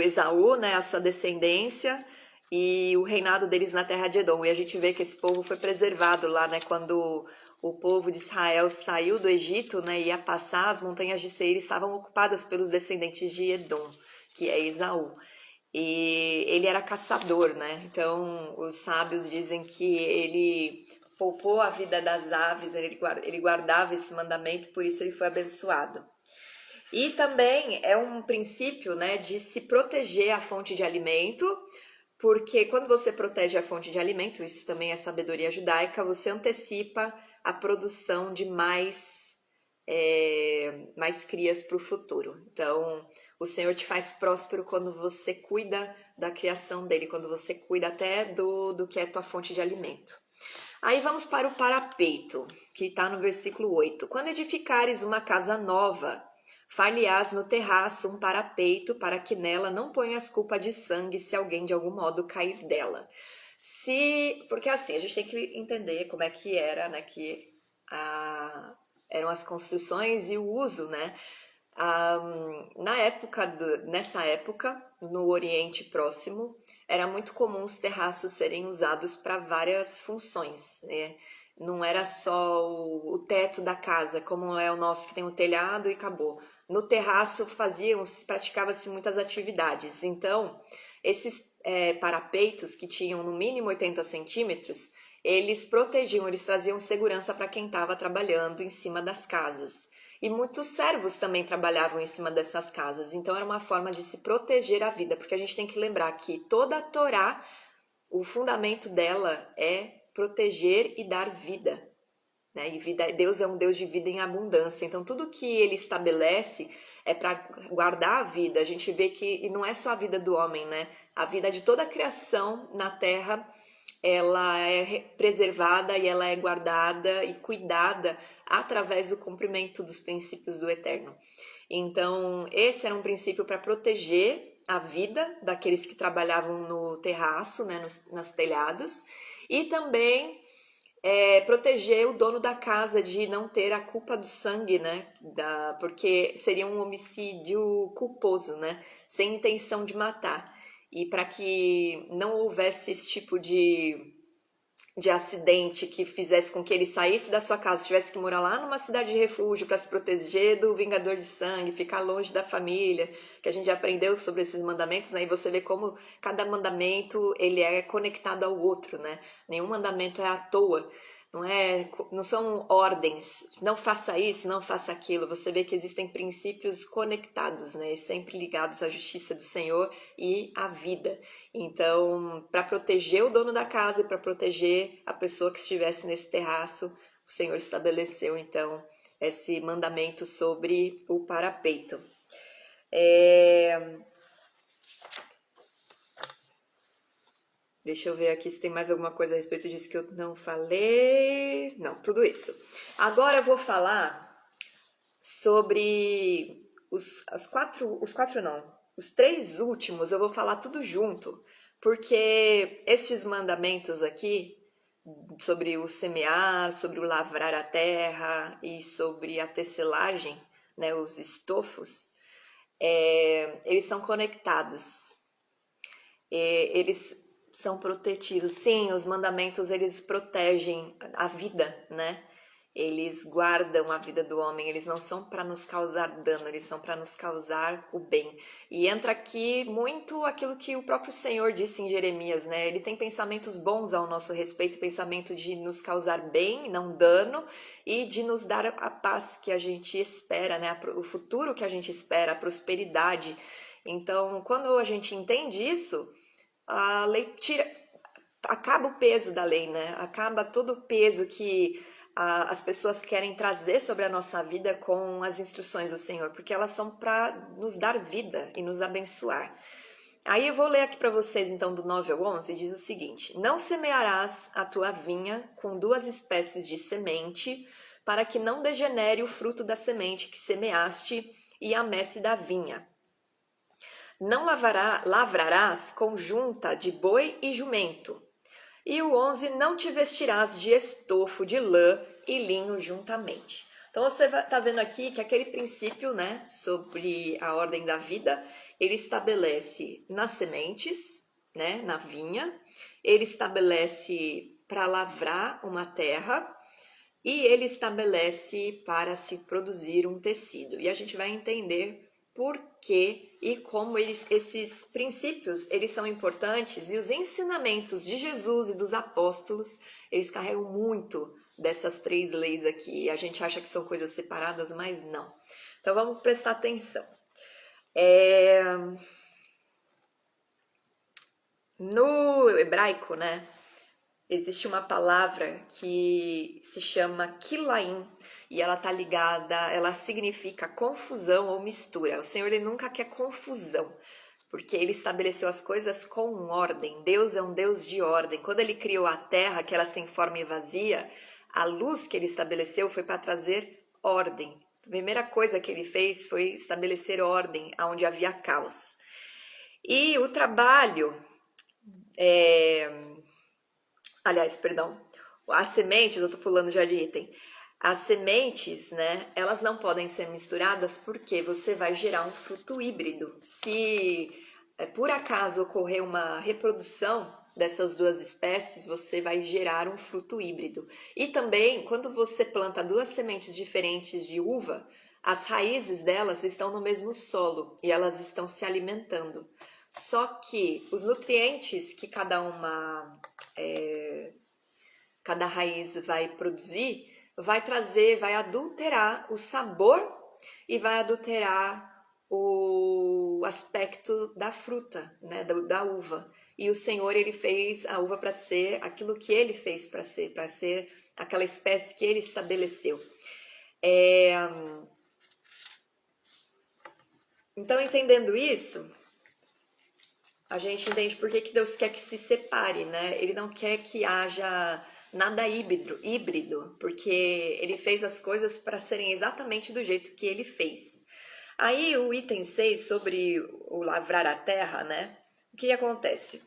Esaú, né, a sua descendência e o reinado deles na terra de Edom. E a gente vê que esse povo foi preservado lá, né, quando o povo de Israel saiu do Egito, né, ia passar, as montanhas de Seir estavam ocupadas pelos descendentes de Edom, que é Esaú. E ele era caçador, né? Então, os sábios dizem que ele poupou a vida das aves, ele guardava esse mandamento, por isso ele foi abençoado. E também é um princípio, né, de se proteger a fonte de alimento, porque quando você protege a fonte de alimento, isso também é sabedoria judaica, você antecipa a produção de mais crias para o futuro. Então, o Senhor te faz próspero quando você cuida da criação dele, quando você cuida até do que é tua fonte de alimento. Aí vamos para o parapeito, que está no versículo 8. Quando edificares uma casa nova, far-lhe-ás no terraço um parapeito, para que nela não ponhas culpa de sangue se alguém de algum modo cair dela. Porque assim, a gente tem que entender como é que era, né, que eram as construções e o uso, né? Nessa época, no Oriente Próximo, era muito comum os terraços serem usados para várias funções, né? Não era só o teto da casa, como é o nosso que tem o telhado e acabou. No terraço praticava-se muitas atividades. Então, esses parapeitos que tinham no mínimo 80 centímetros, eles protegiam, eles traziam segurança para quem estava trabalhando em cima das casas. E muitos servos também trabalhavam em cima dessas casas. Então era uma forma de se proteger a vida, porque a gente tem que lembrar que toda a Torá, o fundamento dela é proteger e dar vida, né? E Deus é um Deus de vida em abundância. Então tudo que ele estabelece é para guardar a vida. A gente vê que não é só a vida do homem, né? A vida de toda a criação na terra, ela é preservada e ela é guardada e cuidada através do cumprimento dos princípios do Eterno. Então, esse era um princípio para proteger a vida daqueles que trabalhavam no terraço, né, nos telhados, e também proteger o dono da casa de não ter a culpa do sangue, né, porque seria um homicídio culposo, né, sem intenção de matar. E para que não houvesse esse tipo de acidente que fizesse com que ele saísse da sua casa, tivesse que morar lá numa cidade de refúgio para se proteger do vingador de sangue, ficar longe da família, que a gente já aprendeu sobre esses mandamentos, né? E você vê como cada mandamento ele é conectado ao outro, né? Nenhum mandamento é à toa. não são ordens, não faça isso, não faça aquilo. Você vê que existem princípios conectados, né? Sempre ligados à justiça do Senhor e à vida. Então, para proteger o dono da casa e para proteger a pessoa que estivesse nesse terraço, o Senhor estabeleceu, então, esse mandamento sobre o parapeito. Deixa eu ver aqui se tem mais alguma coisa a respeito disso que eu não falei. Não, tudo isso. Agora eu vou falar sobre os três últimos eu vou falar tudo junto, porque estes mandamentos aqui, sobre o semear, sobre o lavrar a terra e sobre a tecelagem, né, os estofos, eles são conectados. Eles são protetivos. Sim, os mandamentos eles protegem a vida, né? Eles guardam a vida do homem, eles não são para nos causar dano, eles são para nos causar o bem. E entra aqui muito aquilo que o próprio Senhor disse em Jeremias, né? Ele tem pensamentos bons ao nosso respeito, pensamento de nos causar bem, não dano, e de nos dar a paz que a gente espera, né? O futuro que a gente espera, a prosperidade. Então, quando a gente entende isso, a lei acaba o peso da lei, né? Acaba todo o peso que as pessoas querem trazer sobre a nossa vida com as instruções do Senhor, porque elas são para nos dar vida e nos abençoar. Aí eu vou ler aqui para vocês, então, do 9 ao 11, diz o seguinte: Não semearás a tua vinha com duas espécies de semente, para que não degenere o fruto da semente que semeaste e a messe da vinha. Não lavrarás conjunta de boi e jumento. E o 11, não te vestirás de estofo de lã e linho juntamente. Então você está vendo aqui que aquele princípio, né, sobre a ordem da vida, ele estabelece nas sementes, né, na vinha, ele estabelece para lavrar uma terra e ele estabelece para se produzir um tecido. E a gente vai entender por que e como esses princípios eles são importantes, e os ensinamentos de Jesus e dos apóstolos, eles carregam muito dessas três leis aqui. A gente acha que são coisas separadas, mas não. Então vamos prestar atenção. No hebraico, né, existe uma palavra que se chama kilaim, e ela tá ligada, ela significa confusão ou mistura. O Senhor, ele nunca quer confusão, porque ele estabeleceu as coisas com ordem. Deus é um Deus de ordem. Quando ele criou a terra, que era sem forma e vazia, a luz que ele estabeleceu foi para trazer ordem. A primeira coisa que ele fez foi estabelecer ordem onde havia caos. E o trabalho, as sementes, eu tô pulando já de item. As sementes, né, elas não podem ser misturadas porque você vai gerar um fruto híbrido. Se por acaso ocorrer uma reprodução dessas duas espécies, você vai gerar um fruto híbrido. E também, quando você planta duas sementes diferentes de uva, as raízes delas estão no mesmo solo e elas estão se alimentando. Só que os nutrientes que cada raiz vai produzir, vai adulterar o sabor e vai adulterar o aspecto da fruta, né, da uva. E o Senhor, ele fez a uva para ser aquilo que ele fez para ser aquela espécie que ele estabeleceu. Então, entendendo isso, a gente entende por que Deus quer que se separe, né? Ele não quer que haja nada híbrido, porque ele fez as coisas para serem exatamente do jeito que ele fez. Aí o item 6 sobre o lavrar a terra, né? O que acontece?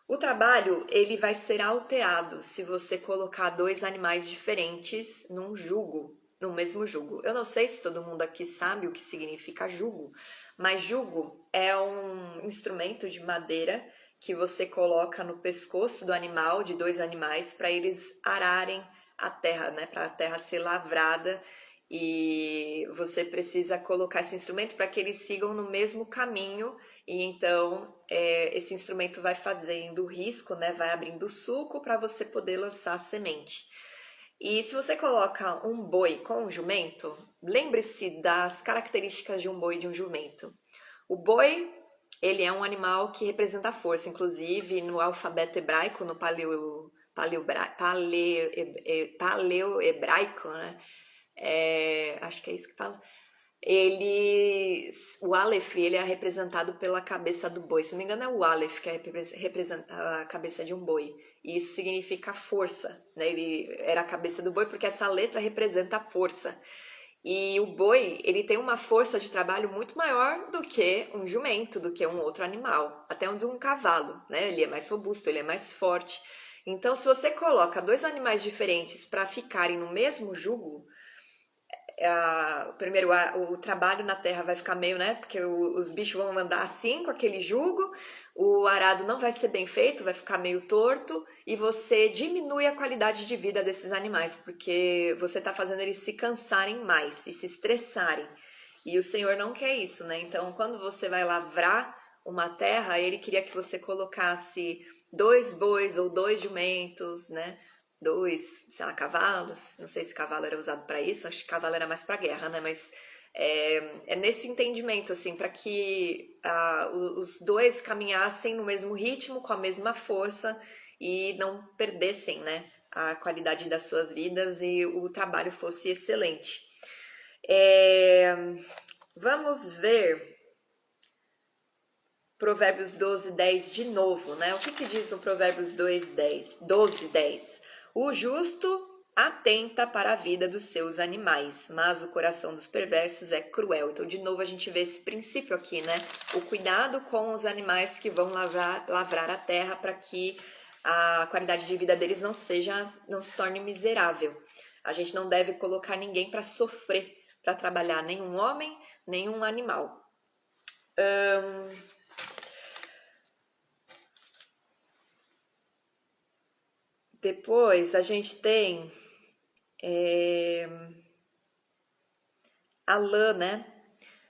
O trabalho, ele vai ser alterado se você colocar dois animais diferentes num jugo, no mesmo jugo. Eu não sei se todo mundo aqui sabe o que significa jugo, mas jugo é um instrumento de madeira que você coloca no pescoço do animal, de dois animais, para eles ararem a terra, né? Para a terra ser lavrada, e você precisa colocar esse instrumento para que eles sigam no mesmo caminho, e então esse instrumento vai fazendo o risco, né? Vai abrindo o sulco para você poder lançar a semente. E se você coloca um boi com um jumento, lembre-se das características de um boi e de um jumento. O boi, ele é um animal que representa a força, inclusive no alfabeto hebraico, no paleo hebraico, né? Acho que é isso que fala. O Aleph, ele é representado pela cabeça do boi. Se não me engano, é o Aleph que representa a cabeça de um boi. E isso significa força, né? Ele era a cabeça do boi porque essa letra representa a força. E o boi, ele tem uma força de trabalho muito maior do que um jumento, do que um outro animal, até um cavalo, né? Ele é mais robusto, ele é mais forte. Então, se você coloca dois animais diferentes para ficarem no mesmo jugo, primeiro o trabalho na terra vai ficar meio, né? Porque os bichos vão andar assim com aquele jugo, o arado não vai ser bem feito, vai ficar meio torto e você diminui a qualidade de vida desses animais, porque você está fazendo eles se cansarem mais e se estressarem. E o Senhor não quer isso, né? Então, quando você vai lavrar uma terra, ele queria que você colocasse dois bois ou dois jumentos, né? Dois, sei lá, cavalos. Não sei se cavalo era usado para isso, acho que cavalo era mais para guerra, né? Mas é nesse entendimento, assim, para que os dois caminhassem no mesmo ritmo, com a mesma força e não perdessem, né, a qualidade das suas vidas e o trabalho fosse excelente. Vamos ver Provérbios 12:10 de novo, né? O que diz no Provérbios 12:10? O justo atenta para a vida dos seus animais, mas o coração dos perversos é cruel. Então, de novo, a gente vê esse princípio aqui, né? O cuidado com os animais que vão lavrar a terra para que a qualidade de vida deles não se torne miserável. A gente não deve colocar ninguém para sofrer, para trabalhar, nenhum homem, nenhum animal. Depois a gente tem a lã, né?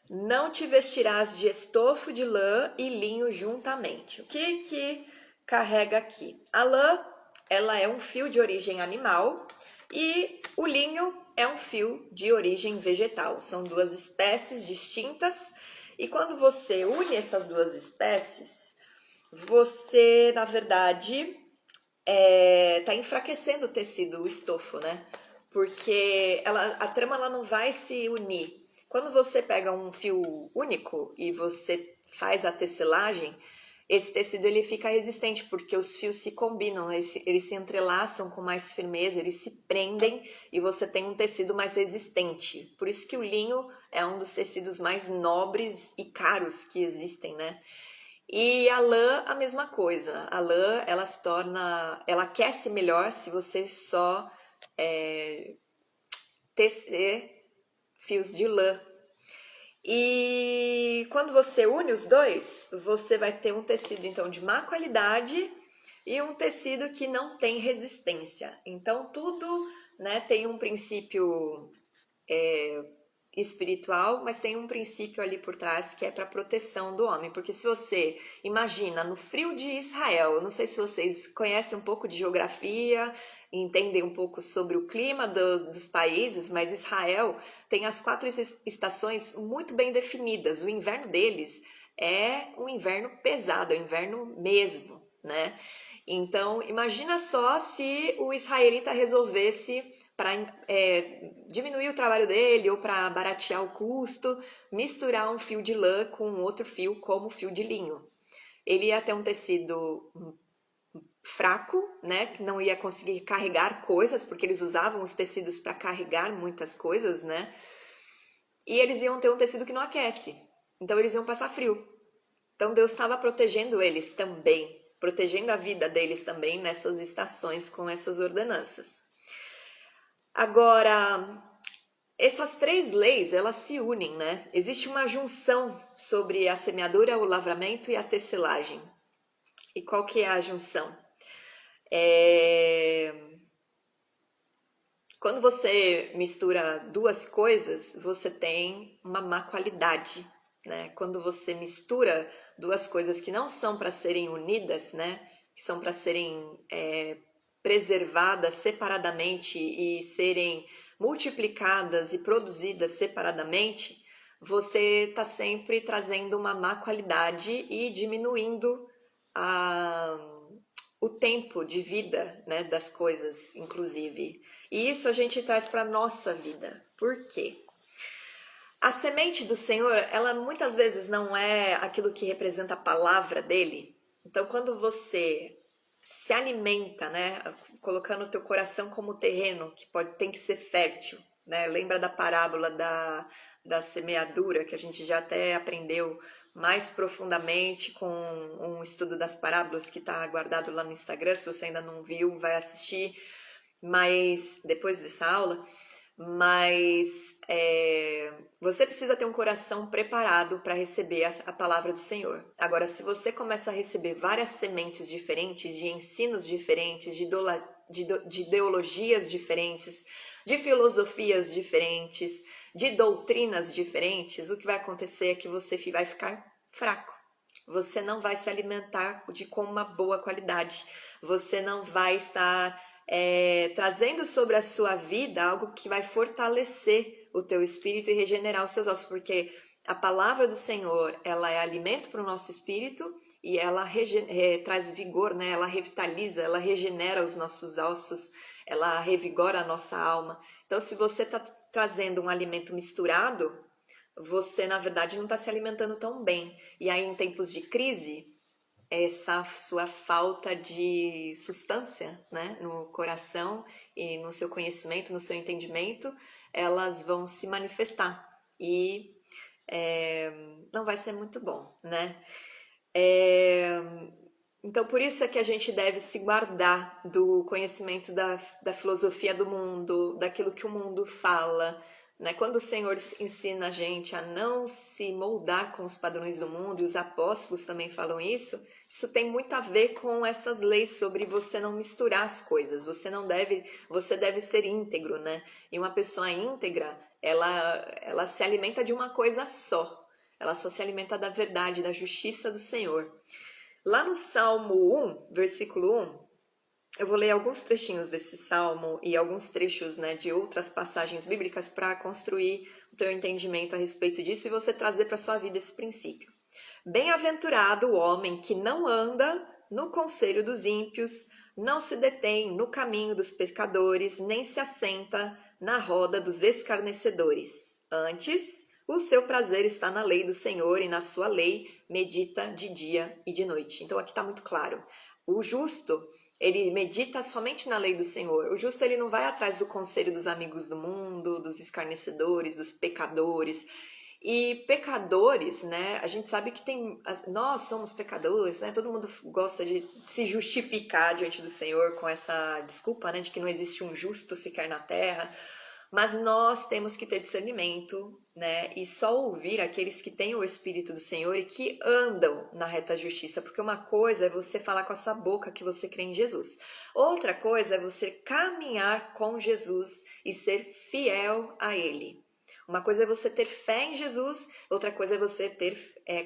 Não te vestirás de estofo de lã e linho juntamente. O que carrega aqui? A lã, ela é um fio de origem animal e o linho é um fio de origem vegetal. São duas espécies distintas e quando você une essas duas espécies, você, na verdade, tá enfraquecendo o tecido, o estofo, né? Porque a trama ela não vai se unir. Quando você pega um fio único e você faz a tecelagem, esse tecido ele fica resistente porque os fios se combinam, eles se entrelaçam com mais firmeza, eles se prendem e você tem um tecido mais resistente. Por isso que o linho é um dos tecidos mais nobres e caros que existem, né? E a lã, a mesma coisa. A lã, ela aquece melhor se você só tecer fios de lã. E quando você une os dois, você vai ter um tecido então de má qualidade e um tecido que não tem resistência. Então tudo, né, tem um princípio espiritual, mas tem um princípio ali por trás que é para proteção do homem. Porque se você imagina no frio de Israel, eu não sei se vocês conhecem um pouco de geografia, entendem um pouco sobre o clima dos países, mas Israel tem as 4 estações muito bem definidas. O inverno deles é um inverno pesado, é um inverno mesmo, né? Então, imagina só se o israelita resolvesse para diminuir o trabalho dele ou para baratear o custo, misturar um fio de lã com outro fio como fio de linho. Ele ia ter um tecido fraco, né, que não ia conseguir carregar coisas, porque eles usavam os tecidos para carregar muitas coisas, né? E eles iam ter um tecido que não aquece. Então eles iam passar frio. Então Deus estava protegendo eles também, protegendo a vida deles também nessas estações com essas ordenanças. Agora, essas 3 leis, elas se unem, né? Existe uma junção sobre a semeadura, o lavramento e a tecelagem. E qual que é a junção? Quando você mistura duas coisas, você tem uma má qualidade, né? Quando você mistura duas coisas que não são para serem unidas, né? Que são para serem preservadas separadamente e serem multiplicadas e produzidas separadamente, você está sempre trazendo uma má qualidade e diminuindo o tempo de vida, né, das coisas, inclusive. E isso a gente traz para a nossa vida. Por quê? A semente do Senhor, ela muitas vezes não é aquilo que representa a palavra dele. Então, quando você se alimenta, né, colocando o teu coração como terreno, que tem que ser fértil, né? Lembra da parábola da semeadura, que a gente já até aprendeu mais profundamente com um estudo das parábolas que está guardado lá no Instagram. Se você ainda não viu, vai assistir, mas depois dessa aula. Mas você precisa ter um coração preparado para receber a palavra do Senhor. Agora, se você começa a receber várias sementes diferentes, de ensinos diferentes, de ideologias diferentes, de filosofias diferentes, de doutrinas diferentes, o que vai acontecer é que você vai ficar fraco. Você não vai se alimentar com uma boa qualidade. Você não vai estar trazendo sobre a sua vida algo que vai fortalecer o teu espírito e regenerar os seus ossos, porque a palavra do Senhor, ela é alimento para o nosso espírito e ela traz vigor, né? Ela revitaliza, ela regenera os nossos ossos, ela revigora a nossa alma. Então, se você está trazendo um alimento misturado, você, na verdade, não está se alimentando tão bem. E aí, em tempos de crise, essa sua falta de substância, né, no coração e no seu conhecimento, no seu entendimento, elas vão se manifestar e não vai ser muito bom, né? Então, por isso é que a gente deve se guardar do conhecimento da filosofia do mundo, daquilo que o mundo fala, né? Quando o Senhor ensina a gente a não se moldar com os padrões do mundo, e os apóstolos também falam isso tem muito a ver com essas leis sobre você não misturar as coisas. Você deve ser íntegro, né? E uma pessoa íntegra, ela se alimenta de uma coisa só. Ela só se alimenta da verdade, da justiça do Senhor. Lá no Salmo 1, versículo 1, eu vou ler alguns trechinhos desse salmo e alguns trechos, né, de outras passagens bíblicas para construir o teu entendimento a respeito disso e você trazer para a sua vida esse princípio. Bem-aventurado o homem que não anda no conselho dos ímpios, não se detém no caminho dos pecadores, nem se assenta na roda dos escarnecedores. Antes, o seu prazer está na lei do Senhor e na sua lei medita de dia e de noite. Então aqui está muito claro. O justo, ele medita somente na lei do Senhor. O justo, ele não vai atrás do conselho dos amigos do mundo, dos escarnecedores, dos pecadores. E pecadores, né? A gente sabe que nós somos pecadores, né? Todo mundo gosta de se justificar diante do Senhor com essa desculpa, né? De que não existe um justo sequer na terra. Mas nós temos que ter discernimento, né? E só ouvir aqueles que têm o Espírito do Senhor e que andam na reta justiça. Porque uma coisa é você falar com a sua boca que você crê em Jesus. Outra coisa é você caminhar com Jesus e ser fiel a Ele. Uma coisa é você ter fé em Jesus, outra coisa é você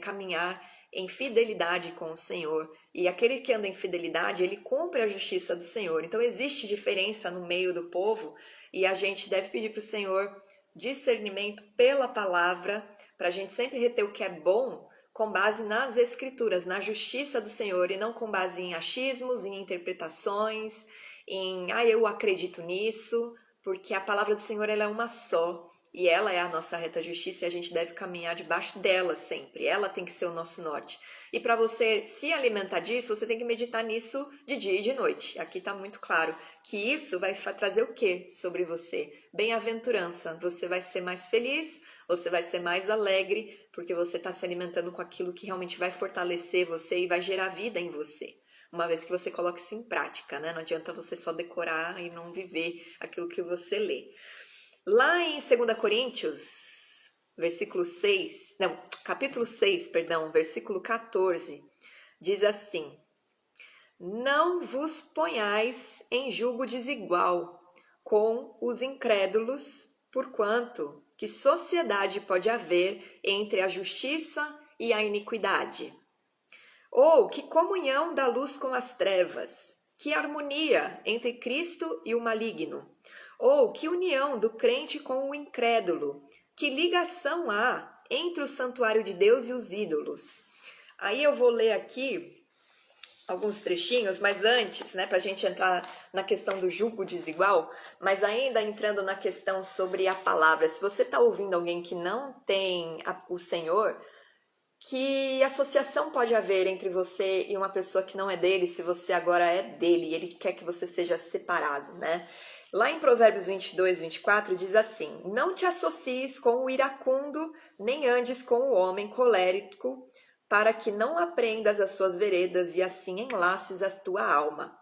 caminhar em fidelidade com o Senhor. E aquele que anda em fidelidade, ele cumpre a justiça do Senhor. Então existe diferença no meio do povo e a gente deve pedir para o Senhor discernimento pela palavra, para a gente sempre reter o que é bom com base nas escrituras, na justiça do Senhor e não com base em achismos, em interpretações, eu acredito nisso, porque a palavra do Senhor ela é uma só. E ela é a nossa reta justiça e a gente deve caminhar debaixo dela sempre. Ela tem que ser o nosso norte. E para você se alimentar disso, você tem que meditar nisso de dia e de noite. Aqui está muito claro que isso vai trazer o quê sobre você? Bem-aventurança. Você vai ser mais feliz, você vai ser mais alegre, porque você está se alimentando com aquilo que realmente vai fortalecer você e vai gerar vida em você. Uma vez que você coloca isso em prática, né? Não adianta você só decorar e não viver aquilo que você lê. Lá em 2 Coríntios, capítulo 6, versículo 14, diz assim: Não vos ponhais em julgo desigual com os incrédulos, porquanto que sociedade pode haver entre a justiça e a iniquidade? Ou que comunhão da luz com as trevas? Que harmonia entre Cristo e o maligno! Ou que união do crente com o incrédulo! Que ligação há entre o santuário de Deus e os ídolos? Aí eu vou ler aqui alguns trechinhos, mas antes, né, para a gente entrar na questão do jugo desigual, mas ainda entrando na questão sobre a palavra. Se você está ouvindo alguém que não tem o Senhor, que associação pode haver entre você e uma pessoa que não é dele, se você agora é dele e ele quer que você seja separado, né? Lá em Provérbios 22, 24 diz assim: não te associes com o iracundo, nem andes com o homem colérico, para que não aprendas as suas veredas e assim enlaces a tua alma.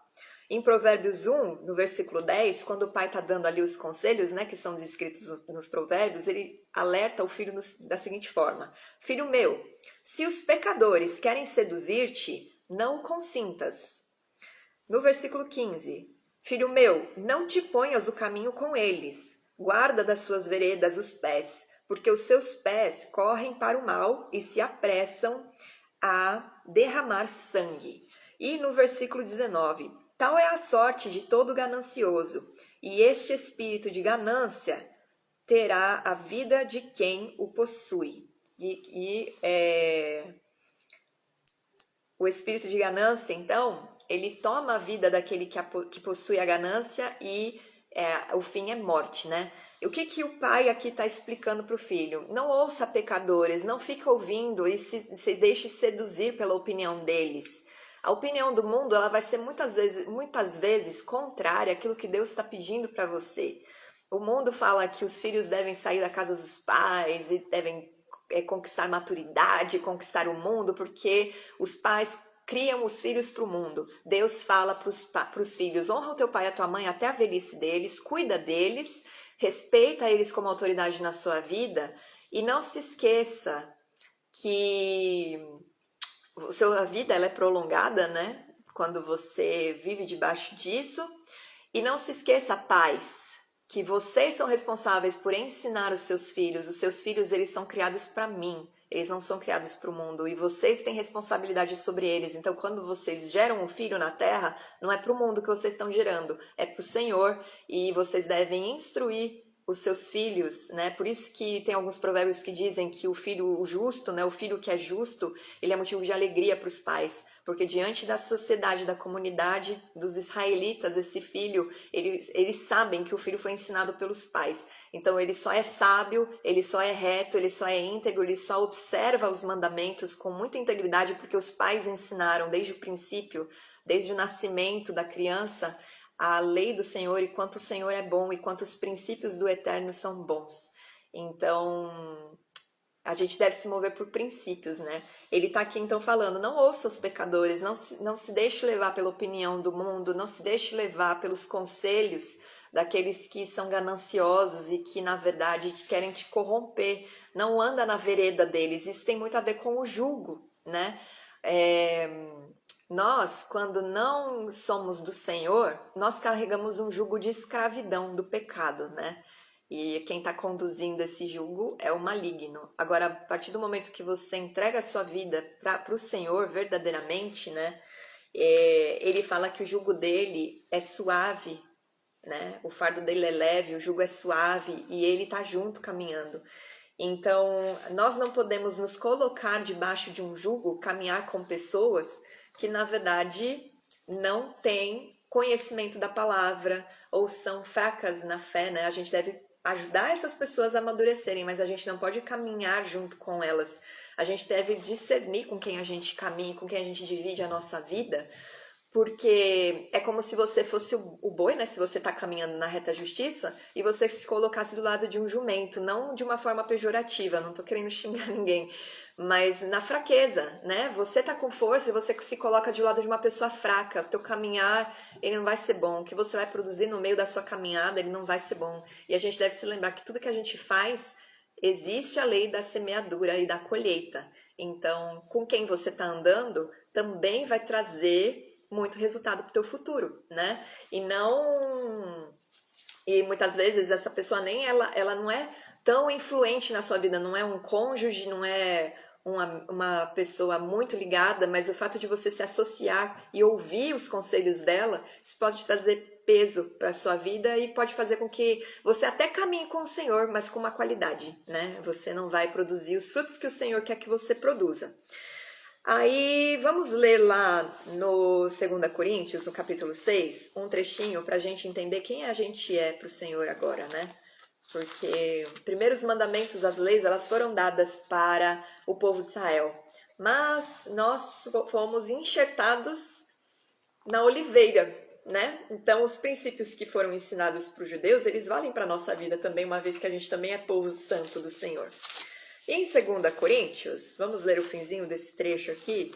Em Provérbios 1, no versículo 10, quando o pai está dando ali os conselhos, né, que são descritos nos provérbios, ele alerta o filho da seguinte forma: filho meu, se os pecadores querem seduzir-te, não o consintas. No versículo 15, filho meu, não te ponhas o caminho com eles, guarda das suas veredas os pés, porque os seus pés correm para o mal e se apressam a derramar sangue. E no versículo 19, tal é a sorte de todo ganancioso, e este espírito de ganância terá a vida de quem o possui. O espírito de ganância, então, ele toma a vida daquele que possui a ganância e o fim é morte, né? E o que o pai aqui está explicando para o filho? Não ouça pecadores, não fica ouvindo e se deixe seduzir pela opinião deles. A opinião do mundo ela vai ser muitas vezes contrária àquilo que Deus está pedindo para você. O mundo fala que os filhos devem sair da casa dos pais e devem conquistar maturidade, conquistar o mundo, porque os pais criam os filhos para o mundo. Deus fala para os filhos: honra o teu pai e a tua mãe até a velhice deles, cuida deles, respeita eles como autoridade na sua vida e não se esqueça que a sua vida ela é prolongada, né? Quando você vive debaixo disso. E não se esqueça, pais, que vocês são responsáveis por ensinar os seus filhos. Os seus filhos, eles são criados para mim. Eles não são criados para o mundo. E vocês têm responsabilidade sobre eles. Então, quando vocês geram um filho na terra, não é para o mundo que vocês estão gerando. É para o Senhor. E vocês devem instruir os seus filhos, né? Por isso que tem alguns provérbios que dizem que o filho justo, né? O filho que é justo, ele é motivo de alegria para os pais. Porque diante da sociedade, da comunidade dos israelitas, esse filho, eles sabem que o filho foi ensinado pelos pais. Então ele só é sábio, ele só é reto, ele só é íntegro, ele só observa os mandamentos com muita integridade porque os pais ensinaram desde o princípio, desde o nascimento da criança, a lei do Senhor e quanto o Senhor é bom e quanto os princípios do Eterno são bons. Então, a gente deve se mover por princípios, né? Ele está aqui então falando: não ouça os pecadores, não se deixe levar pela opinião do mundo, não se deixe levar pelos conselhos daqueles que são gananciosos e que, na verdade, querem te corromper. Não anda na vereda deles. Isso tem muito a ver com o jugo, né? Nós, quando não somos do Senhor, nós carregamos um jugo de escravidão do pecado, né? E quem está conduzindo esse jugo é o maligno. Agora, a partir do momento que você entrega a sua vida para o Senhor verdadeiramente, né? Ele fala que o jugo dele é suave, né? O fardo dele é leve, o jugo é suave e ele está junto caminhando. Então, nós não podemos nos colocar debaixo de um jugo, caminhar com pessoas que, na verdade, não têm conhecimento da palavra ou são fracas na fé, né? A gente deve ajudar essas pessoas a amadurecerem, mas a gente não pode caminhar junto com elas. A gente deve discernir com quem a gente caminha, com quem a gente divide a nossa vida, porque é como se você fosse o boi, né? Se você está caminhando na reta justiça e você se colocasse do lado de um jumento, não de uma forma pejorativa, não estou querendo xingar ninguém, mas na fraqueza, né? Você tá com força e você se coloca do lado de uma pessoa fraca. O teu caminhar, ele não vai ser bom. O que você vai produzir no meio da sua caminhada, ele não vai ser bom. E a gente deve se lembrar que tudo que a gente faz, existe a lei da semeadura e da colheita. Então, com quem você tá andando, também vai trazer muito resultado pro teu futuro, né? E muitas vezes essa pessoa nem ela não é tão influente na sua vida, não é um cônjuge, não é uma pessoa muito ligada, mas o fato de você se associar e ouvir os conselhos dela, isso pode trazer peso para sua vida e pode fazer com que você até caminhe com o Senhor, mas com uma qualidade, né? Você não vai produzir os frutos que o Senhor quer que você produza. Aí, vamos ler lá no 2 Coríntios, no capítulo 6, um trechinho para a gente entender quem a gente é para o Senhor agora, né? Porque primeiro os mandamentos, as leis, elas foram dadas para o povo de Israel, mas nós fomos enxertados na oliveira, né? Então, os princípios que foram ensinados para os judeus, eles valem para a nossa vida também, uma vez que a gente também é povo santo do Senhor. E em 2 Coríntios, vamos ler o finzinho desse trecho aqui.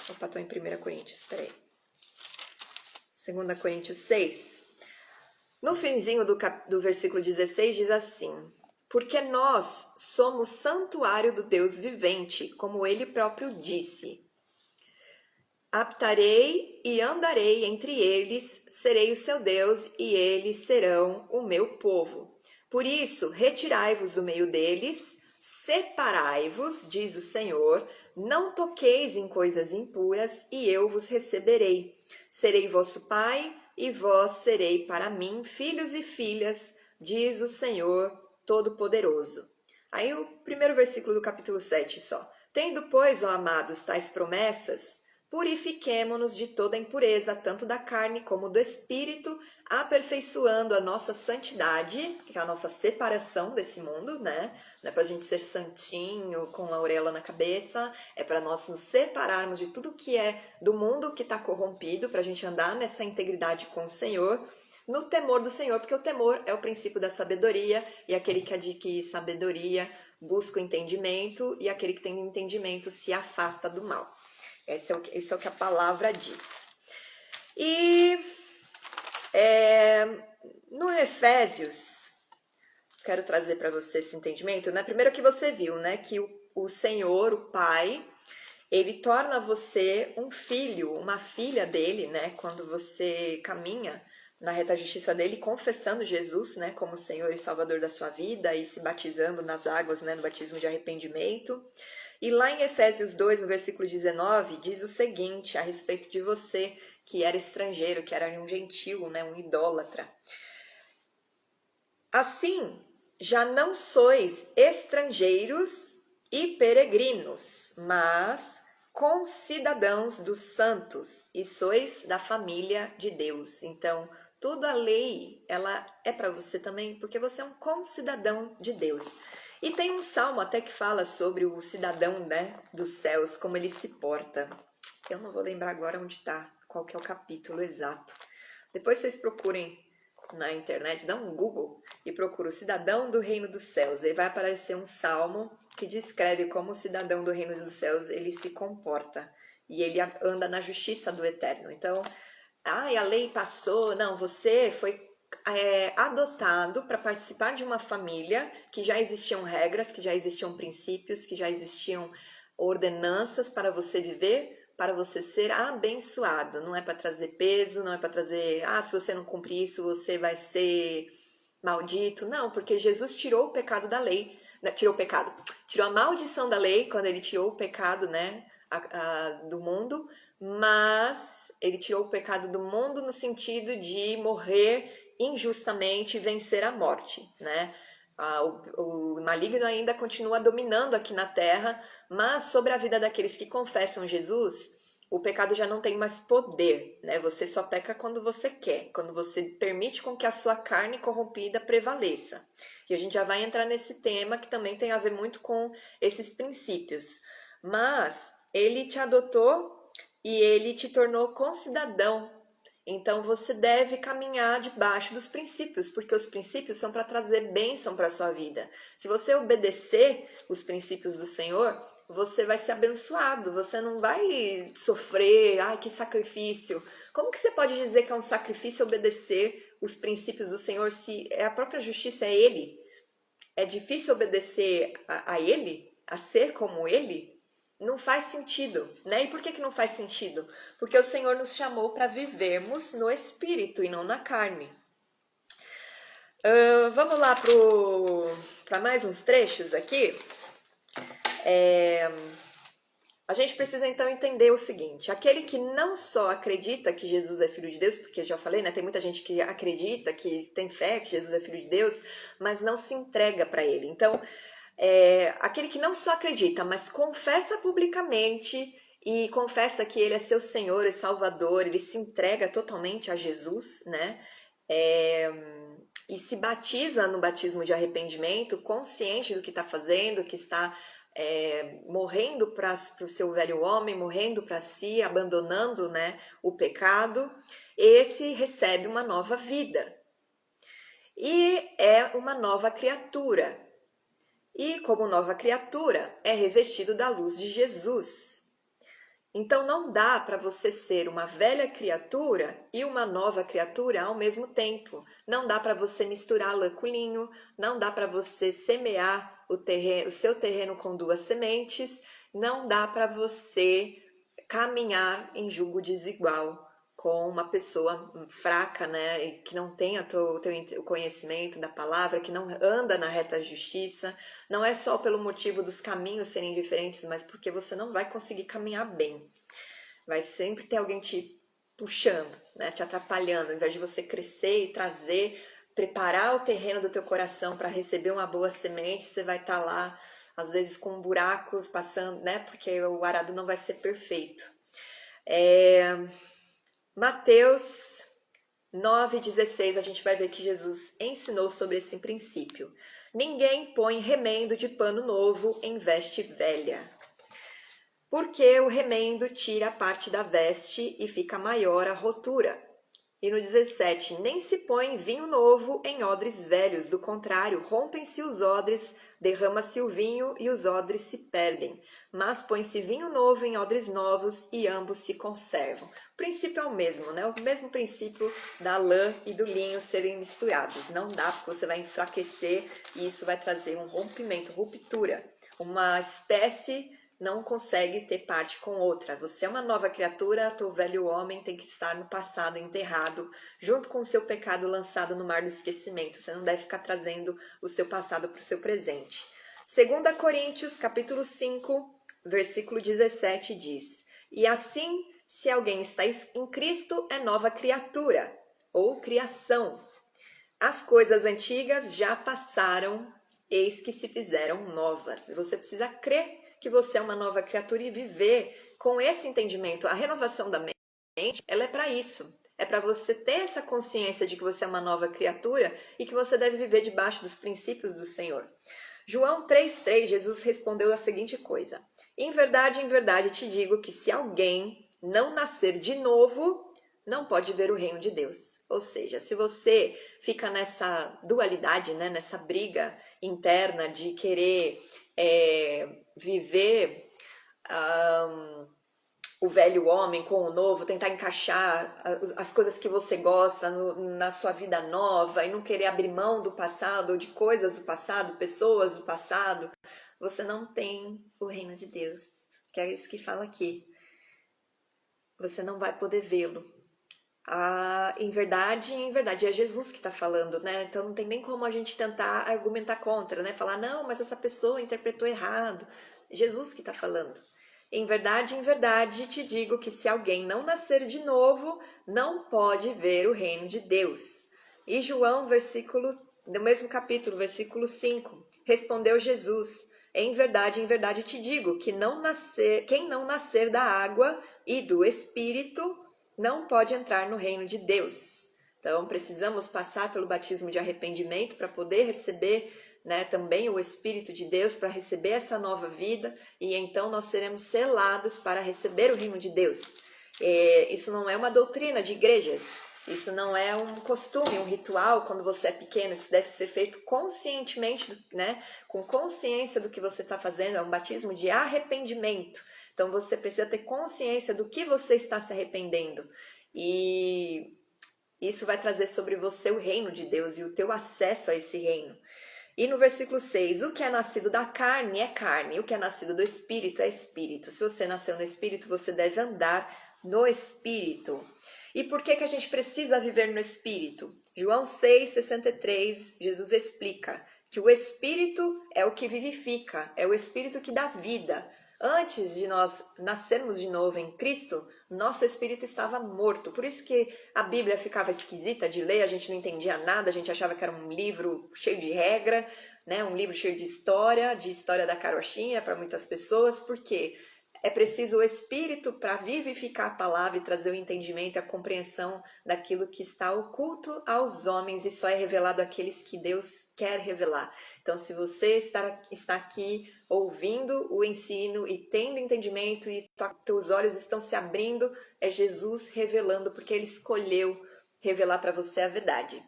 Opa, estou em 1 Coríntios, espera aí. 2 Coríntios 6. No finzinho do versículo 16 diz assim: porque nós somos santuário do Deus vivente, como ele próprio disse. Habitarei e andarei entre eles, serei o seu Deus e eles serão o meu povo. Por isso, retirai-vos do meio deles, separai-vos, diz o Senhor, não toqueis em coisas impuras e eu vos receberei. Serei vosso pai e vós serei para mim filhos e filhas, diz o Senhor Todo-Poderoso. Aí o primeiro versículo do capítulo 7 só. Tendo, pois, ó amados, tais promessas, purifiquemo-nos de toda impureza, tanto da carne como do espírito, aperfeiçoando a nossa santidade, que é a nossa separação desse mundo, né? Não é pra gente ser santinho, com a auréola na cabeça, é para nós nos separarmos de tudo que é do mundo que está corrompido, pra gente andar nessa integridade com o Senhor, no temor do Senhor, porque o temor é o princípio da sabedoria, e aquele que adquire sabedoria busca o entendimento, e aquele que tem entendimento se afasta do mal. Isso é o que a palavra diz. E no Efésios, quero trazer para você esse entendimento, né? Primeiro que você viu, né? Que o Senhor, o Pai, ele torna você um filho, uma filha dele, né? Quando você caminha na reta justiça dele, confessando Jesus, né? Como Senhor e Salvador da sua vida e se batizando nas águas, né? No batismo de arrependimento. E lá em Efésios 2, no versículo 19, diz o seguinte a respeito de você, que era estrangeiro, que era um gentil, né, um idólatra. Assim, já não sois estrangeiros e peregrinos, mas concidadãos dos santos, e sois da família de Deus. Então, toda a lei, ela é para você também, porque você é um concidadão de Deus. E tem um salmo até que fala sobre o cidadão, né, dos céus, como ele se porta. Eu não vou lembrar agora onde está, qual que é o capítulo exato. Depois vocês procurem na internet, dá um Google e procura o cidadão do reino dos céus. Aí vai aparecer um salmo que descreve como o cidadão do reino dos céus ele se comporta. E ele anda na justiça do eterno. Então, a lei passou. Não, você foi adotado para participar de uma família que já existiam regras, que já existiam princípios, que já existiam ordenanças para você viver, para você ser abençoado. Não é para trazer peso, não é para trazer, se você não cumprir isso, você vai ser maldito. Não, porque Jesus tirou o pecado da lei, tirou a maldição da lei quando ele tirou o pecado, né, do mundo, mas ele tirou o pecado do mundo no sentido de morrer injustamente e vencer a morte, né? O maligno ainda continua dominando aqui na terra, mas sobre a vida daqueles que confessam Jesus, o pecado já não tem mais poder, né? Você só peca quando você quer, quando você permite com que a sua carne corrompida prevaleça. E a gente já vai entrar nesse tema que também tem a ver muito com esses princípios. Mas ele te adotou e ele te tornou concidadão. Então você deve caminhar debaixo dos princípios, porque os princípios são para trazer bênção para a sua vida. Se você obedecer os princípios do Senhor, você vai ser abençoado, você não vai sofrer, que sacrifício. Como que você pode dizer que é um sacrifício obedecer os princípios do Senhor se a própria justiça é Ele? É difícil obedecer a Ele, a ser como Ele? Não faz sentido, né? E por que não faz sentido? Porque o Senhor nos chamou para vivermos no Espírito e não na carne. Vamos lá para mais uns trechos aqui. A gente precisa então entender o seguinte: aquele que não só acredita que Jesus é filho de Deus, porque eu já falei, né? Tem muita gente que acredita, que tem fé que Jesus é filho de Deus, mas não se entrega para ele. Então, aquele que não só acredita, mas confessa publicamente e confessa que ele é seu Senhor e Salvador, ele se entrega totalmente a Jesus, né? E se batiza no batismo de arrependimento, consciente do que está fazendo, que está morrendo para o seu velho homem, morrendo para si, abandonando, né, o pecado, esse recebe uma nova vida e é uma nova criatura. E como nova criatura, é revestido da luz de Jesus. Então não dá para você ser uma velha criatura e uma nova criatura ao mesmo tempo. Não dá para você misturar lã com linho, não dá para você semear o seu terreno com duas sementes, não dá para você caminhar em jugo desigual com uma pessoa fraca, né, que não tem o conhecimento da palavra, que não anda na reta justiça. Não é só pelo motivo dos caminhos serem diferentes, mas porque você não vai conseguir caminhar bem. Vai sempre ter alguém te puxando, né, te atrapalhando, ao invés de você crescer e trazer, preparar o terreno do teu coração para receber uma boa semente, você vai estar lá, às vezes com buracos passando, né, porque o arado não vai ser perfeito. Mateus 9,16, a gente vai ver que Jesus ensinou sobre esse princípio. Ninguém põe remendo de pano novo em veste velha, porque o remendo tira a parte da veste e fica maior a rotura. E no 17, nem se põe vinho novo em odres velhos, do contrário, rompem-se os odres, derrama-se o vinho e os odres se perdem. Mas põe-se vinho novo em odres novos e ambos se conservam. O princípio é o mesmo, né? O mesmo princípio da lã e do linho serem misturados. Não dá, porque você vai enfraquecer e isso vai trazer um rompimento, ruptura. Uma espécie não consegue ter parte com outra. Você é uma nova criatura, teu velho homem tem que estar no passado enterrado, junto com o seu pecado lançado no mar do esquecimento. Você não deve ficar trazendo o seu passado para o seu presente. 2 Coríntios, capítulo 5, versículo 17 diz: E assim, se alguém está em Cristo, é nova criatura, ou criação. As coisas antigas já passaram, eis que se fizeram novas. Você precisa crer que você é uma nova criatura e viver com esse entendimento. A renovação da mente, ela é para isso. É para você ter essa consciência de que você é uma nova criatura e que você deve viver debaixo dos princípios do Senhor. João 3,3, Jesus respondeu a seguinte coisa: em verdade te digo que se alguém não nascer de novo, não pode ver o reino de Deus. Ou seja, se você fica nessa dualidade, né, nessa briga interna de querer viver o velho homem com o novo, tentar encaixar as coisas que você gosta na sua vida nova e não querer abrir mão do passado ou de coisas do passado, pessoas do passado, você não tem o reino de Deus, que é isso que fala aqui. Você não vai poder vê-lo. Em verdade, é Jesus que está falando, né? Então não tem nem como a gente tentar argumentar contra, né? Falar, não, mas essa pessoa interpretou errado. Jesus que está falando. Em verdade te digo que se alguém não nascer de novo, não pode ver o reino de Deus. E João, no mesmo capítulo, versículo 5, respondeu Jesus: em verdade te digo que quem não nascer da água e do Espírito não pode entrar no reino de Deus. Então, precisamos passar pelo batismo de arrependimento para poder receber, né, também o Espírito de Deus, para receber essa nova vida, e então nós seremos selados para receber o reino de Deus. Isso não é uma doutrina de igrejas, isso não é um costume, um ritual quando você é pequeno, isso deve ser feito conscientemente, né, com consciência do que você está fazendo, é um batismo de arrependimento. Então você precisa ter consciência do que você está se arrependendo. E isso vai trazer sobre você o reino de Deus e o teu acesso a esse reino. E no versículo 6, o que é nascido da carne é carne, o que é nascido do Espírito é Espírito. Se você nasceu no Espírito, você deve andar no Espírito. E por que a gente precisa viver no Espírito? João 6,63, Jesus explica que o Espírito é o que vivifica, é o Espírito que dá vida. Antes de nós nascermos de novo em Cristo, nosso espírito estava morto. Por isso que a Bíblia ficava esquisita de ler, a gente não entendia nada, a gente achava que era um livro cheio de regra, né? Um livro cheio de história da carochinha para muitas pessoas, porque é preciso o Espírito para vivificar a palavra e trazer o entendimento e a compreensão daquilo que está oculto aos homens e só é revelado àqueles que Deus quer revelar. Então, se você está aqui ouvindo o ensino e tendo entendimento e teus olhos estão se abrindo, é Jesus revelando, porque Ele escolheu revelar para você a verdade.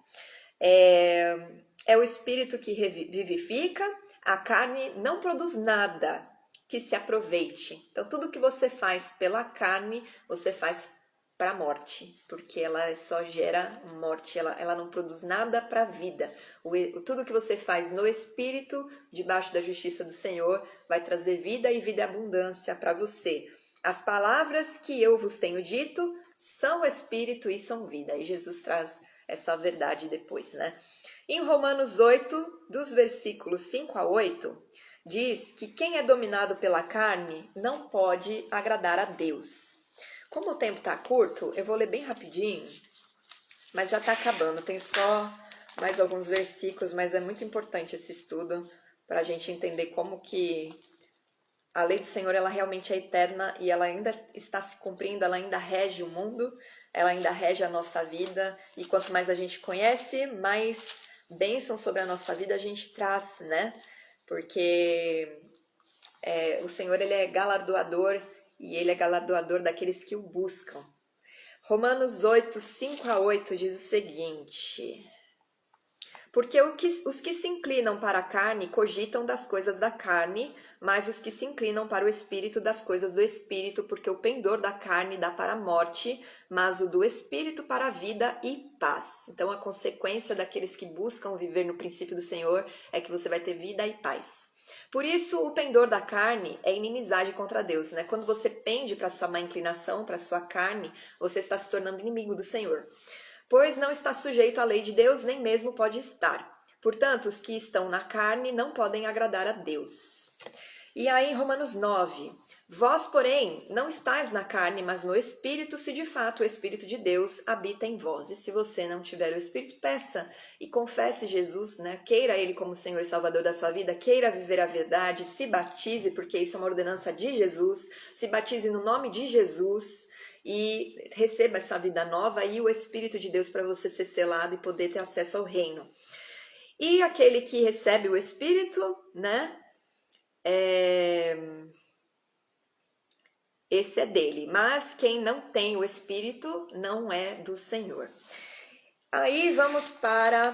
É o Espírito que vivifica, a carne não produz nada que se aproveite. Então, tudo que você faz pela carne, você faz para a morte, porque ela só gera morte, ela não produz nada para a vida. Tudo que você faz no Espírito, debaixo da justiça do Senhor, vai trazer vida e vida e abundância para você. As palavras que eu vos tenho dito são Espírito e são vida. E Jesus traz essa verdade depois, né? Em Romanos 8, dos versículos 5 a 8, diz que quem é dominado pela carne não pode agradar a Deus. Como o tempo está curto, eu vou ler bem rapidinho, mas já está acabando. Tem só mais alguns versículos, mas é muito importante esse estudo para a gente entender como que a lei do Senhor ela realmente é eterna e ela ainda está se cumprindo, ela ainda rege o mundo, ela ainda rege a nossa vida. E quanto mais a gente conhece, mais bênção sobre a nossa vida a gente traz, né? Porque o Senhor ele é galardoador e Ele é galardoador daqueles que o buscam. Romanos 8, 5 a 8 diz o seguinte: porque os que se inclinam para a carne cogitam das coisas da carne, mas os que se inclinam para o Espírito das coisas do Espírito, porque o pendor da carne dá para a morte, mas o do Espírito para a vida e paz. Então a consequência daqueles que buscam viver no princípio do Senhor é que você vai ter vida e paz. Por isso, o pendor da carne é inimizade contra Deus, né? Quando você pende para a sua má inclinação, para a sua carne, você está se tornando inimigo do Senhor. Pois não está sujeito à lei de Deus, nem mesmo pode estar. Portanto, os que estão na carne não podem agradar a Deus. E aí, em Romanos 9, vós, porém, não estáis na carne, mas no Espírito, se de fato o Espírito de Deus habita em vós. E se você não tiver o Espírito, peça e confesse Jesus, né? Queira Ele como Senhor e Salvador da sua vida, queira viver a verdade, se batize, porque isso é uma ordenança de Jesus, se batize no nome de Jesus e receba essa vida nova e o Espírito de Deus para você ser selado e poder ter acesso ao reino. E aquele que recebe o Espírito, né? Esse é dele, mas quem não tem o Espírito não é do Senhor. Aí vamos para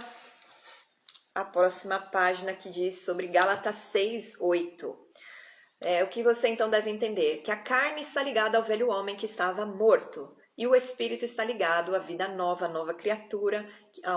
a próxima página que diz sobre Gálatas 6, 8. O que você então deve entender? Que a carne está ligada ao velho homem que estava morto, e o Espírito está ligado à vida nova, à nova criatura,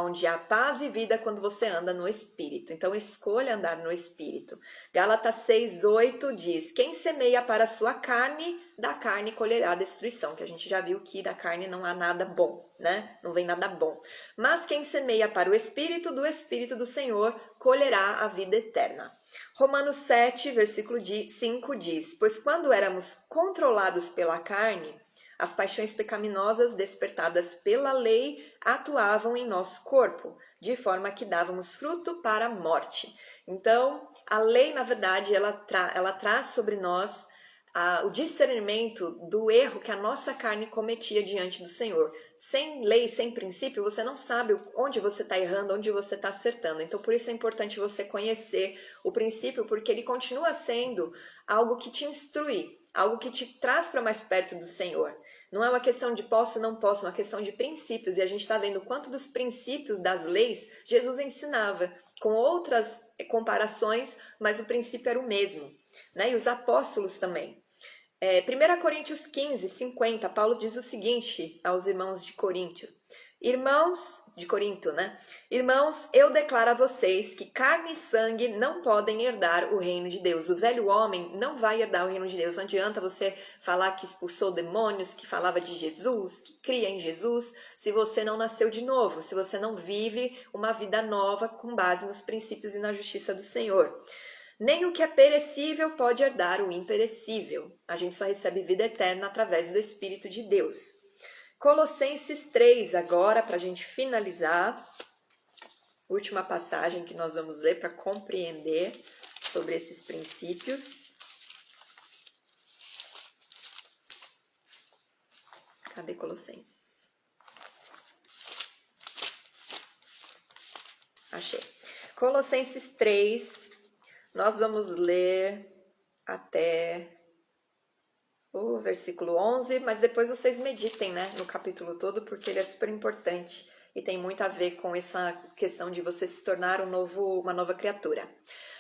onde há paz e vida quando você anda no Espírito. Então, escolha andar no Espírito. Gálatas 6:8 diz: quem semeia para a sua carne, da carne colherá destruição. Que a gente já viu que da carne não há nada bom, né? Não vem nada bom. Mas quem semeia para o Espírito, do Espírito do Senhor, colherá a vida eterna. Romanos 7, versículo 5 diz: pois quando éramos controlados pela carne, as paixões pecaminosas despertadas pela lei atuavam em nosso corpo, de forma que dávamos fruto para a morte. Então, a lei, na verdade, ela traz sobre nós o discernimento do erro que a nossa carne cometia diante do Senhor. Sem lei, sem princípio, você não sabe onde você está errando, onde você está acertando. Então, por isso é importante você conhecer o princípio, porque ele continua sendo algo que te instrui, algo que te traz para mais perto do Senhor. Não é uma questão de posso ou não posso, é uma questão de princípios. E a gente está vendo quanto dos princípios das leis Jesus ensinava, com outras comparações, mas o princípio era o mesmo, né? E os apóstolos também. 1 Coríntios 15, 50, Paulo diz o seguinte aos irmãos de Coríntio: Irmãos, de Corinto, né? Irmãos, eu declaro a vocês que carne e sangue não podem herdar o reino de Deus. O velho homem não vai herdar o reino de Deus. Não adianta você falar que expulsou demônios, que falava de Jesus, que cria em Jesus, se você não nasceu de novo, se você não vive uma vida nova com base nos princípios e na justiça do Senhor. Nem o que é perecível pode herdar o imperecível. A gente só recebe vida eterna através do Espírito de Deus. Colossenses 3, agora, para a gente finalizar, última passagem que nós vamos ler para compreender sobre esses princípios. Cadê Colossenses? Achei. Colossenses 3, nós vamos ler até o versículo 11, mas depois vocês meditem, né, no capítulo todo, porque ele é super importante e tem muito a ver com essa questão de você se tornar uma nova criatura.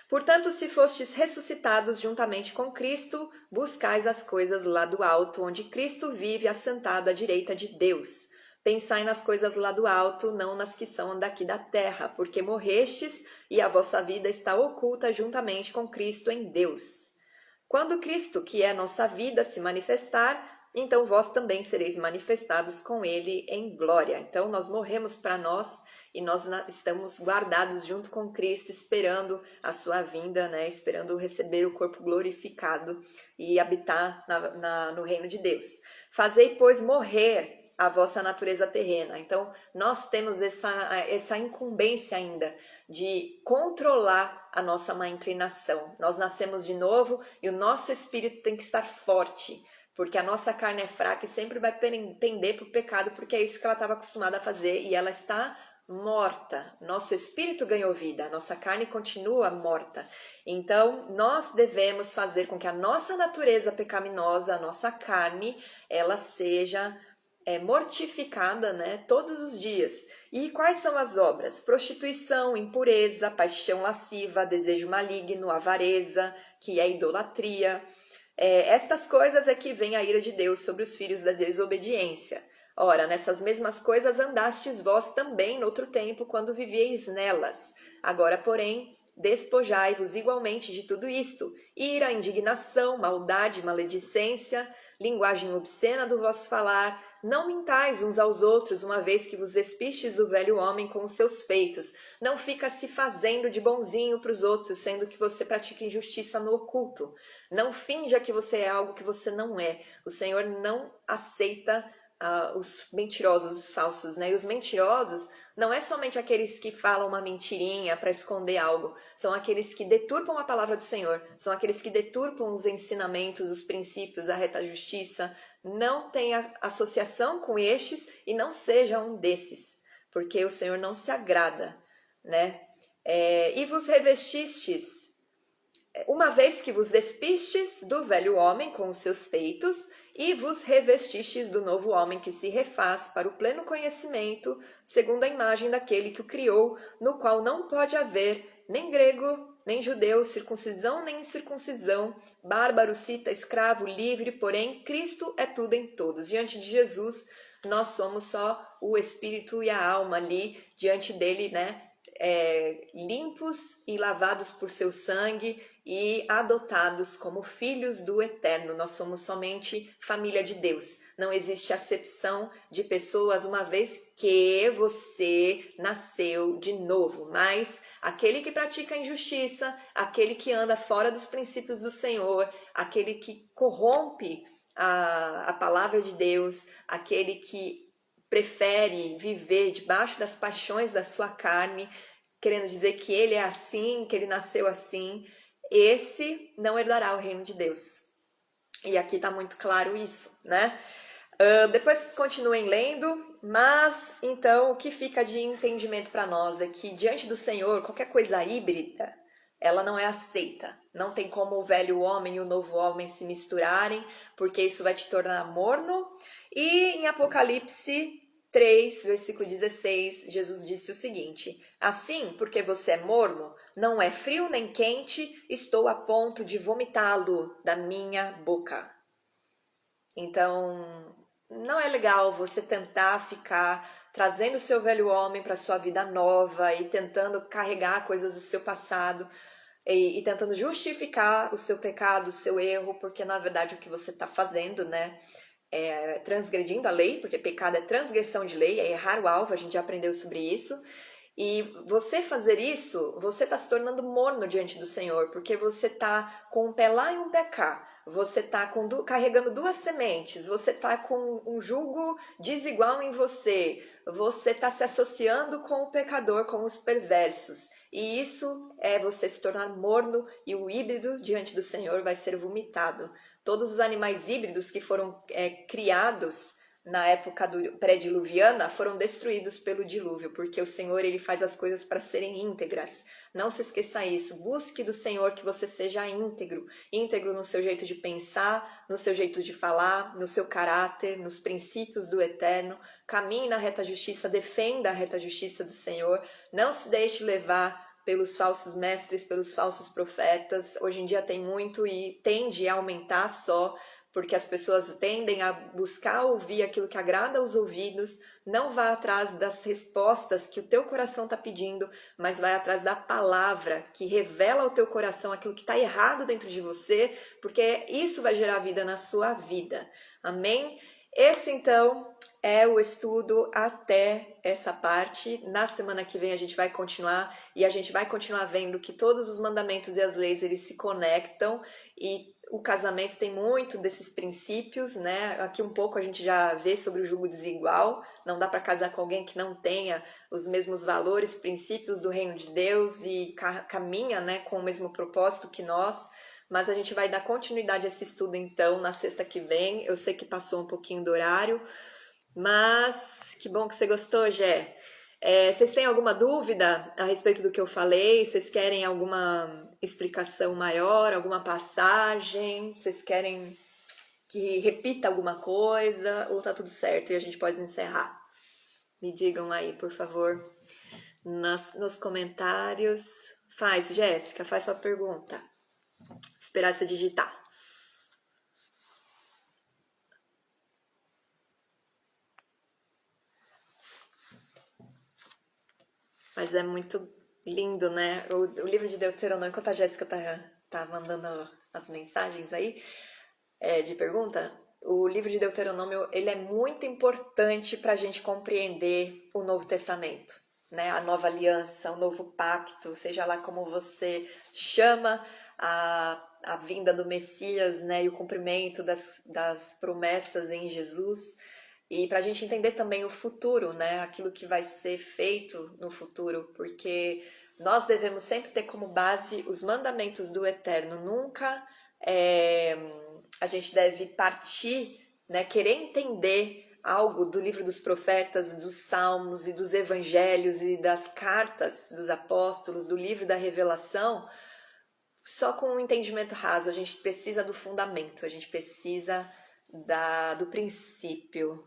Portanto, se fostes ressuscitados juntamente com Cristo, buscais as coisas lá do alto, onde Cristo vive assentado à direita de Deus. Pensai nas coisas lá do alto, não nas que são daqui da terra, porque morrestes e a vossa vida está oculta juntamente com Cristo em Deus. Quando Cristo, que é nossa vida, se manifestar, então vós também sereis manifestados com Ele em glória. Então nós morremos para nós e nós estamos guardados junto com Cristo, esperando a sua vinda, né? Esperando receber o corpo glorificado e habitar no reino de Deus. Fazei, pois, morrer a vossa natureza terrena. Então, nós temos essa incumbência ainda de controlar a nossa má inclinação. Nós nascemos de novo e o nosso espírito tem que estar forte, porque a nossa carne é fraca e sempre vai pender para o pecado, porque é isso que ela estava acostumada a fazer e ela está morta. Nosso espírito ganhou vida, a nossa carne continua morta. Então, nós devemos fazer com que a nossa natureza pecaminosa, a nossa carne, ela seja mortificada, né, todos os dias. E quais são as obras? Prostituição, impureza, paixão lasciva, desejo maligno, avareza, que é idolatria. Estas coisas é que vem a ira de Deus sobre os filhos da desobediência. Ora, nessas mesmas coisas andastes vós também noutro tempo, quando vivieis nelas. Agora, porém, despojai-vos igualmente de tudo isto: ira, indignação, maldade, maledicência, linguagem obscena do vosso falar. Não mintais uns aos outros, uma vez que vos despistes do velho homem com os seus feitos. Não fica se fazendo de bonzinho para os outros, sendo que você pratica injustiça no oculto. Não finja que você é algo que você não é. O Senhor não aceita os mentirosos, os falsos, né? E os mentirosos não é somente aqueles que falam uma mentirinha para esconder algo, são aqueles que deturpam a palavra do Senhor, são aqueles que deturpam os ensinamentos, os princípios, a reta justiça. Não tenha associação com estes e não seja um desses, porque o Senhor não se agrada, né? E vos revestistes, uma vez que vos despistes do velho homem com os seus feitos, e vos revestistes do novo homem que se refaz para o pleno conhecimento, segundo a imagem daquele que o criou, no qual não pode haver nem grego, nem judeu, circuncisão nem incircuncisão, bárbaro, cita, escravo, livre, porém Cristo é tudo em todos. Diante de Jesus, nós somos só o espírito e a alma ali, diante dele, né? Limpos e lavados por seu sangue e adotados como filhos do Eterno. Nós somos somente família de Deus. Não existe acepção de pessoas uma vez que você nasceu de novo. Mas aquele que pratica a injustiça, aquele que anda fora dos princípios do Senhor, aquele que corrompe a palavra de Deus, aquele que prefere viver debaixo das paixões da sua carne, querendo dizer que ele é assim, que ele nasceu assim, esse não herdará o reino de Deus. E aqui está muito claro isso, né? Depois continuem lendo, mas então o que fica de entendimento para nós é que diante do Senhor, qualquer coisa híbrida, ela não é aceita. Não tem como o velho homem e o novo homem se misturarem, porque isso vai te tornar morno. E em Apocalipse 3, versículo 16, Jesus disse o seguinte: assim, porque você é morno, não é frio nem quente, estou a ponto de vomitá-lo da minha boca. Então, não é legal você tentar ficar trazendo o seu velho homem para sua vida nova e tentando carregar coisas do seu passado e tentando justificar o seu pecado, o seu erro, porque na verdade o que você está fazendo, né, é transgredindo a lei, porque pecado é transgressão de lei, é errar o alvo, a gente já aprendeu sobre isso. E você fazer isso, você está se tornando morno diante do Senhor, porque você está com um pé lá e um pé cá. Você está carregando duas sementes, você está com um jugo desigual em você, você está se associando com o pecador, com os perversos. E isso é você se tornar morno e o híbrido diante do Senhor vai ser vomitado. Todos os animais híbridos que foram criados na época pré-diluviana foram destruídos pelo dilúvio, porque o Senhor ele faz as coisas para serem íntegras. Não se esqueça isso. Busque do Senhor que você seja íntegro, íntegro no seu jeito de pensar, no seu jeito de falar, no seu caráter, nos princípios do eterno. Caminhe na reta justiça, defenda a reta justiça do Senhor. Não se deixe levar pelos falsos mestres, pelos falsos profetas. Hoje em dia tem muito e tende a aumentar só, porque as pessoas tendem a buscar ouvir aquilo que agrada aos ouvidos, não vá atrás das respostas que o teu coração está pedindo, mas vai atrás da palavra que revela ao teu coração aquilo que está errado dentro de você, porque isso vai gerar vida na sua vida. Amém? Esse, então, é o estudo até essa parte. Na semana que vem a gente vai continuar e a gente vai continuar vendo que todos os mandamentos e as leis eles se conectam e o casamento tem muito desses princípios, né? Aqui um pouco a gente já vê sobre o jugo desigual. Não dá para casar com alguém que não tenha os mesmos valores, princípios do reino de Deus e caminha, né, com o mesmo propósito que nós. Mas a gente vai dar continuidade a esse estudo então na sexta que vem. Eu sei que passou um pouquinho do horário, mas que bom que você gostou, Gé. Vocês têm alguma dúvida a respeito do que eu falei? Vocês querem alguma explicação maior, alguma passagem? Vocês querem que repita alguma coisa? Ou tá tudo certo e a gente pode encerrar? Me digam aí, por favor, nos comentários. Faz, Jéssica, faz sua pergunta. Esperar você digitar. Mas é muito lindo, né? O livro de Deuteronômio, enquanto a Jéssica tá mandando as mensagens aí de pergunta, o livro de Deuteronômio ele é muito importante para a gente compreender o Novo Testamento, né? A nova aliança, o novo pacto, seja lá como você chama a vinda do Messias, né? E o cumprimento das promessas em Jesus. E para a gente entender também o futuro, né? Aquilo que vai ser feito no futuro, porque nós devemos sempre ter como base os mandamentos do Eterno. Nunca a gente deve partir, né? Querer entender algo do livro dos profetas, dos salmos e dos evangelhos e das cartas dos apóstolos, do livro da revelação, só com um entendimento raso. A gente precisa do fundamento, a gente precisa do princípio.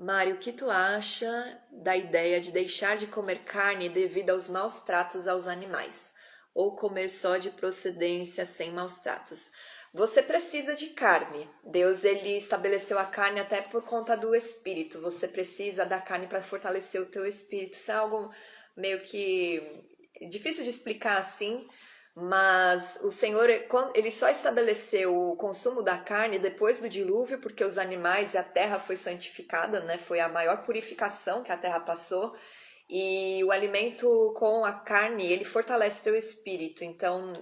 Mário, o que tu acha da ideia de deixar de comer carne devido aos maus tratos aos animais? Ou comer só de procedência sem maus tratos? Você precisa de carne. Deus ele estabeleceu a carne até por conta do espírito. Você precisa da carne para fortalecer o teu espírito. Isso é algo meio que difícil de explicar assim, mas o Senhor, ele só estabeleceu o consumo da carne depois do dilúvio, porque os animais e a terra foi santificada, né? Foi a maior purificação que a terra passou. E o alimento com a carne, ele fortalece teu espírito. Então,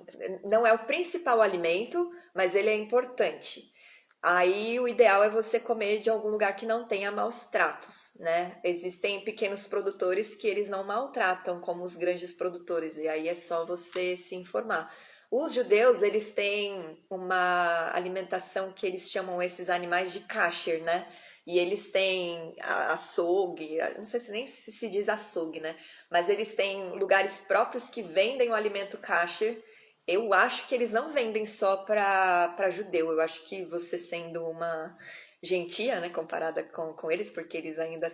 não é o principal alimento, mas ele é importante. Aí o ideal é você comer de algum lugar que não tenha maus tratos, né? Existem pequenos produtores que eles não maltratam como os grandes produtores, e aí é só você se informar. Os judeus, eles têm uma alimentação que eles chamam esses animais de kasher, né? E eles têm açougue, não sei se nem se diz açougue, né? Mas eles têm lugares próprios que vendem o alimento kasher. Eu acho que eles não vendem só para judeu. Eu acho que você sendo uma gentia, né, comparada com eles, porque eles ainda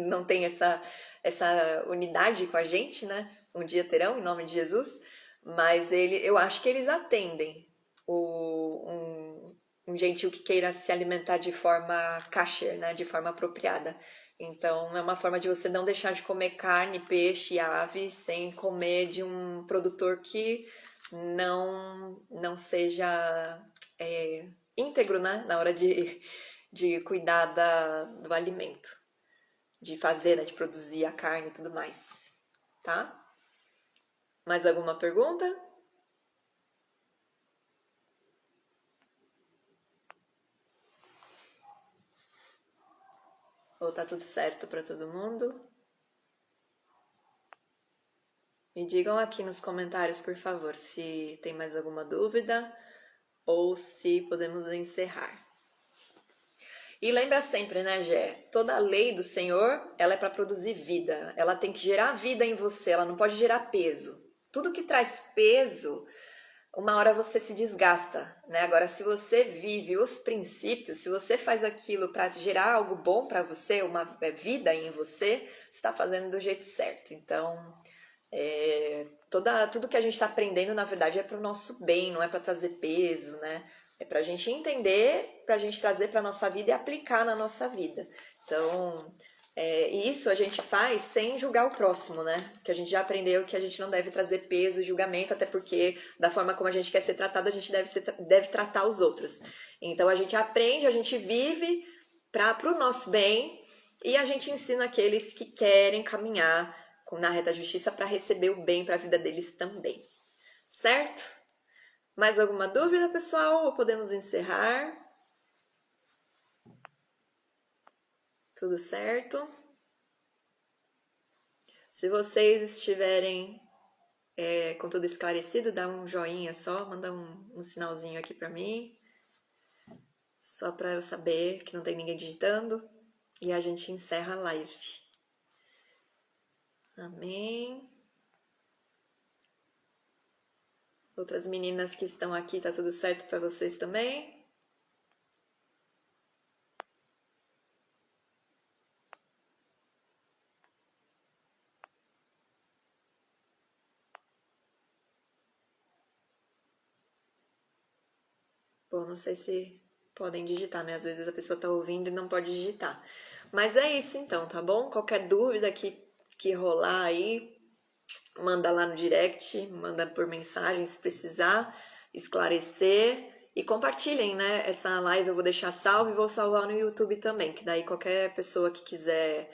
não têm essa unidade com a gente, né? Um dia terão, em nome de Jesus. Mas eu acho que eles atendem um gentil que queira se alimentar de forma kosher, né, de forma apropriada. Então, é uma forma de você não deixar de comer carne, peixe, ave, sem comer de um produtor que não seja íntegro, né, na hora de cuidar do alimento, de fazer, né, de produzir a carne e tudo mais, tá? Mais alguma pergunta? Ou tá tudo certo para todo mundo? Me digam aqui nos comentários, por favor, se tem mais alguma dúvida ou se podemos encerrar. E lembra sempre, né, Gé? Toda a lei do Senhor, ela é para produzir vida. Ela tem que gerar vida em você, ela não pode gerar peso. Tudo que traz peso, uma hora você se desgasta, né? Agora, se você vive os princípios, se você faz aquilo para gerar algo bom para você, uma vida em você, você está fazendo do jeito certo. Então, tudo que a gente está aprendendo, na verdade, é para o nosso bem, não é para trazer peso, né? É para a gente entender, para a gente trazer para a nossa vida e aplicar na nossa vida. Então, isso a gente faz sem julgar o próximo, né? Que a gente já aprendeu que a gente não deve trazer peso e julgamento, até porque da forma como a gente quer ser tratado, a gente deve tratar os outros. Então, a gente aprende, a gente vive para o nosso bem e a gente ensina aqueles que querem caminhar na reta justiça para receber o bem para a vida deles também. Certo? Mais alguma dúvida, pessoal? Ou podemos encerrar? Tudo certo? Se vocês estiverem com tudo esclarecido, dá um joinha só, manda um sinalzinho aqui para mim, só para eu saber que não tem ninguém digitando, e a gente encerra a live. Amém. Outras meninas que estão aqui, tá tudo certo para vocês também? Bom, não sei se podem digitar, né? Às vezes a pessoa tá ouvindo e não pode digitar. Mas é isso então, tá bom? Qualquer dúvida que rolar aí, manda lá no direct, manda por mensagem se precisar, esclarecer e compartilhem, né? Essa live eu vou deixar salva e vou salvar no YouTube também, que daí qualquer pessoa que quiser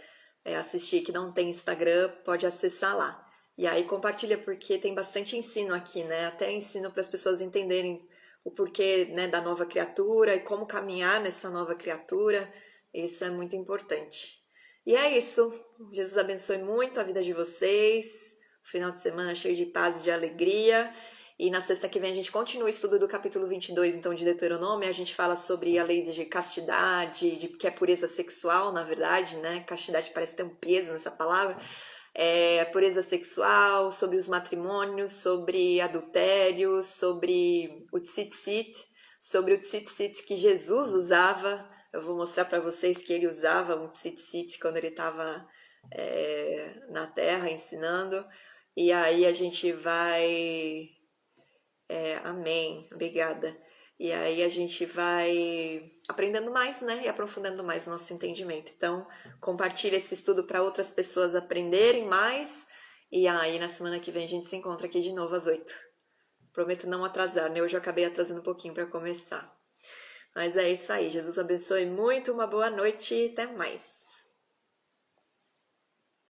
assistir que não tem Instagram pode acessar lá. E aí compartilha porque tem bastante ensino aqui, né? Até ensino para as pessoas entenderem o porquê, né, da nova criatura e como caminhar nessa nova criatura. Isso é muito importante. E é isso. Jesus abençoe muito a vida de vocês. Final de semana cheio de paz e de alegria. E na sexta que vem a gente continua o estudo do capítulo 22, então, de Deuteronômio. A gente fala sobre a lei de castidade, que é pureza sexual, na verdade, né? Castidade parece ter um peso nessa palavra. Pureza sexual, sobre os matrimônios, sobre adultério, sobre o tzitzit, sobre o tzitzit que Jesus usava. Eu vou mostrar para vocês que ele usava um tzitzit quando ele estava na Terra ensinando. E aí a gente vai... amém, obrigada. E aí a gente vai aprendendo mais, né? E aprofundando mais o nosso entendimento. Então, compartilhe esse estudo para outras pessoas aprenderem mais. E aí, na semana que vem, a gente se encontra aqui de novo às 8. Prometo não atrasar, né? Hoje eu acabei atrasando um pouquinho para começar. Mas é isso aí. Jesus abençoe muito. Uma boa noite e até mais.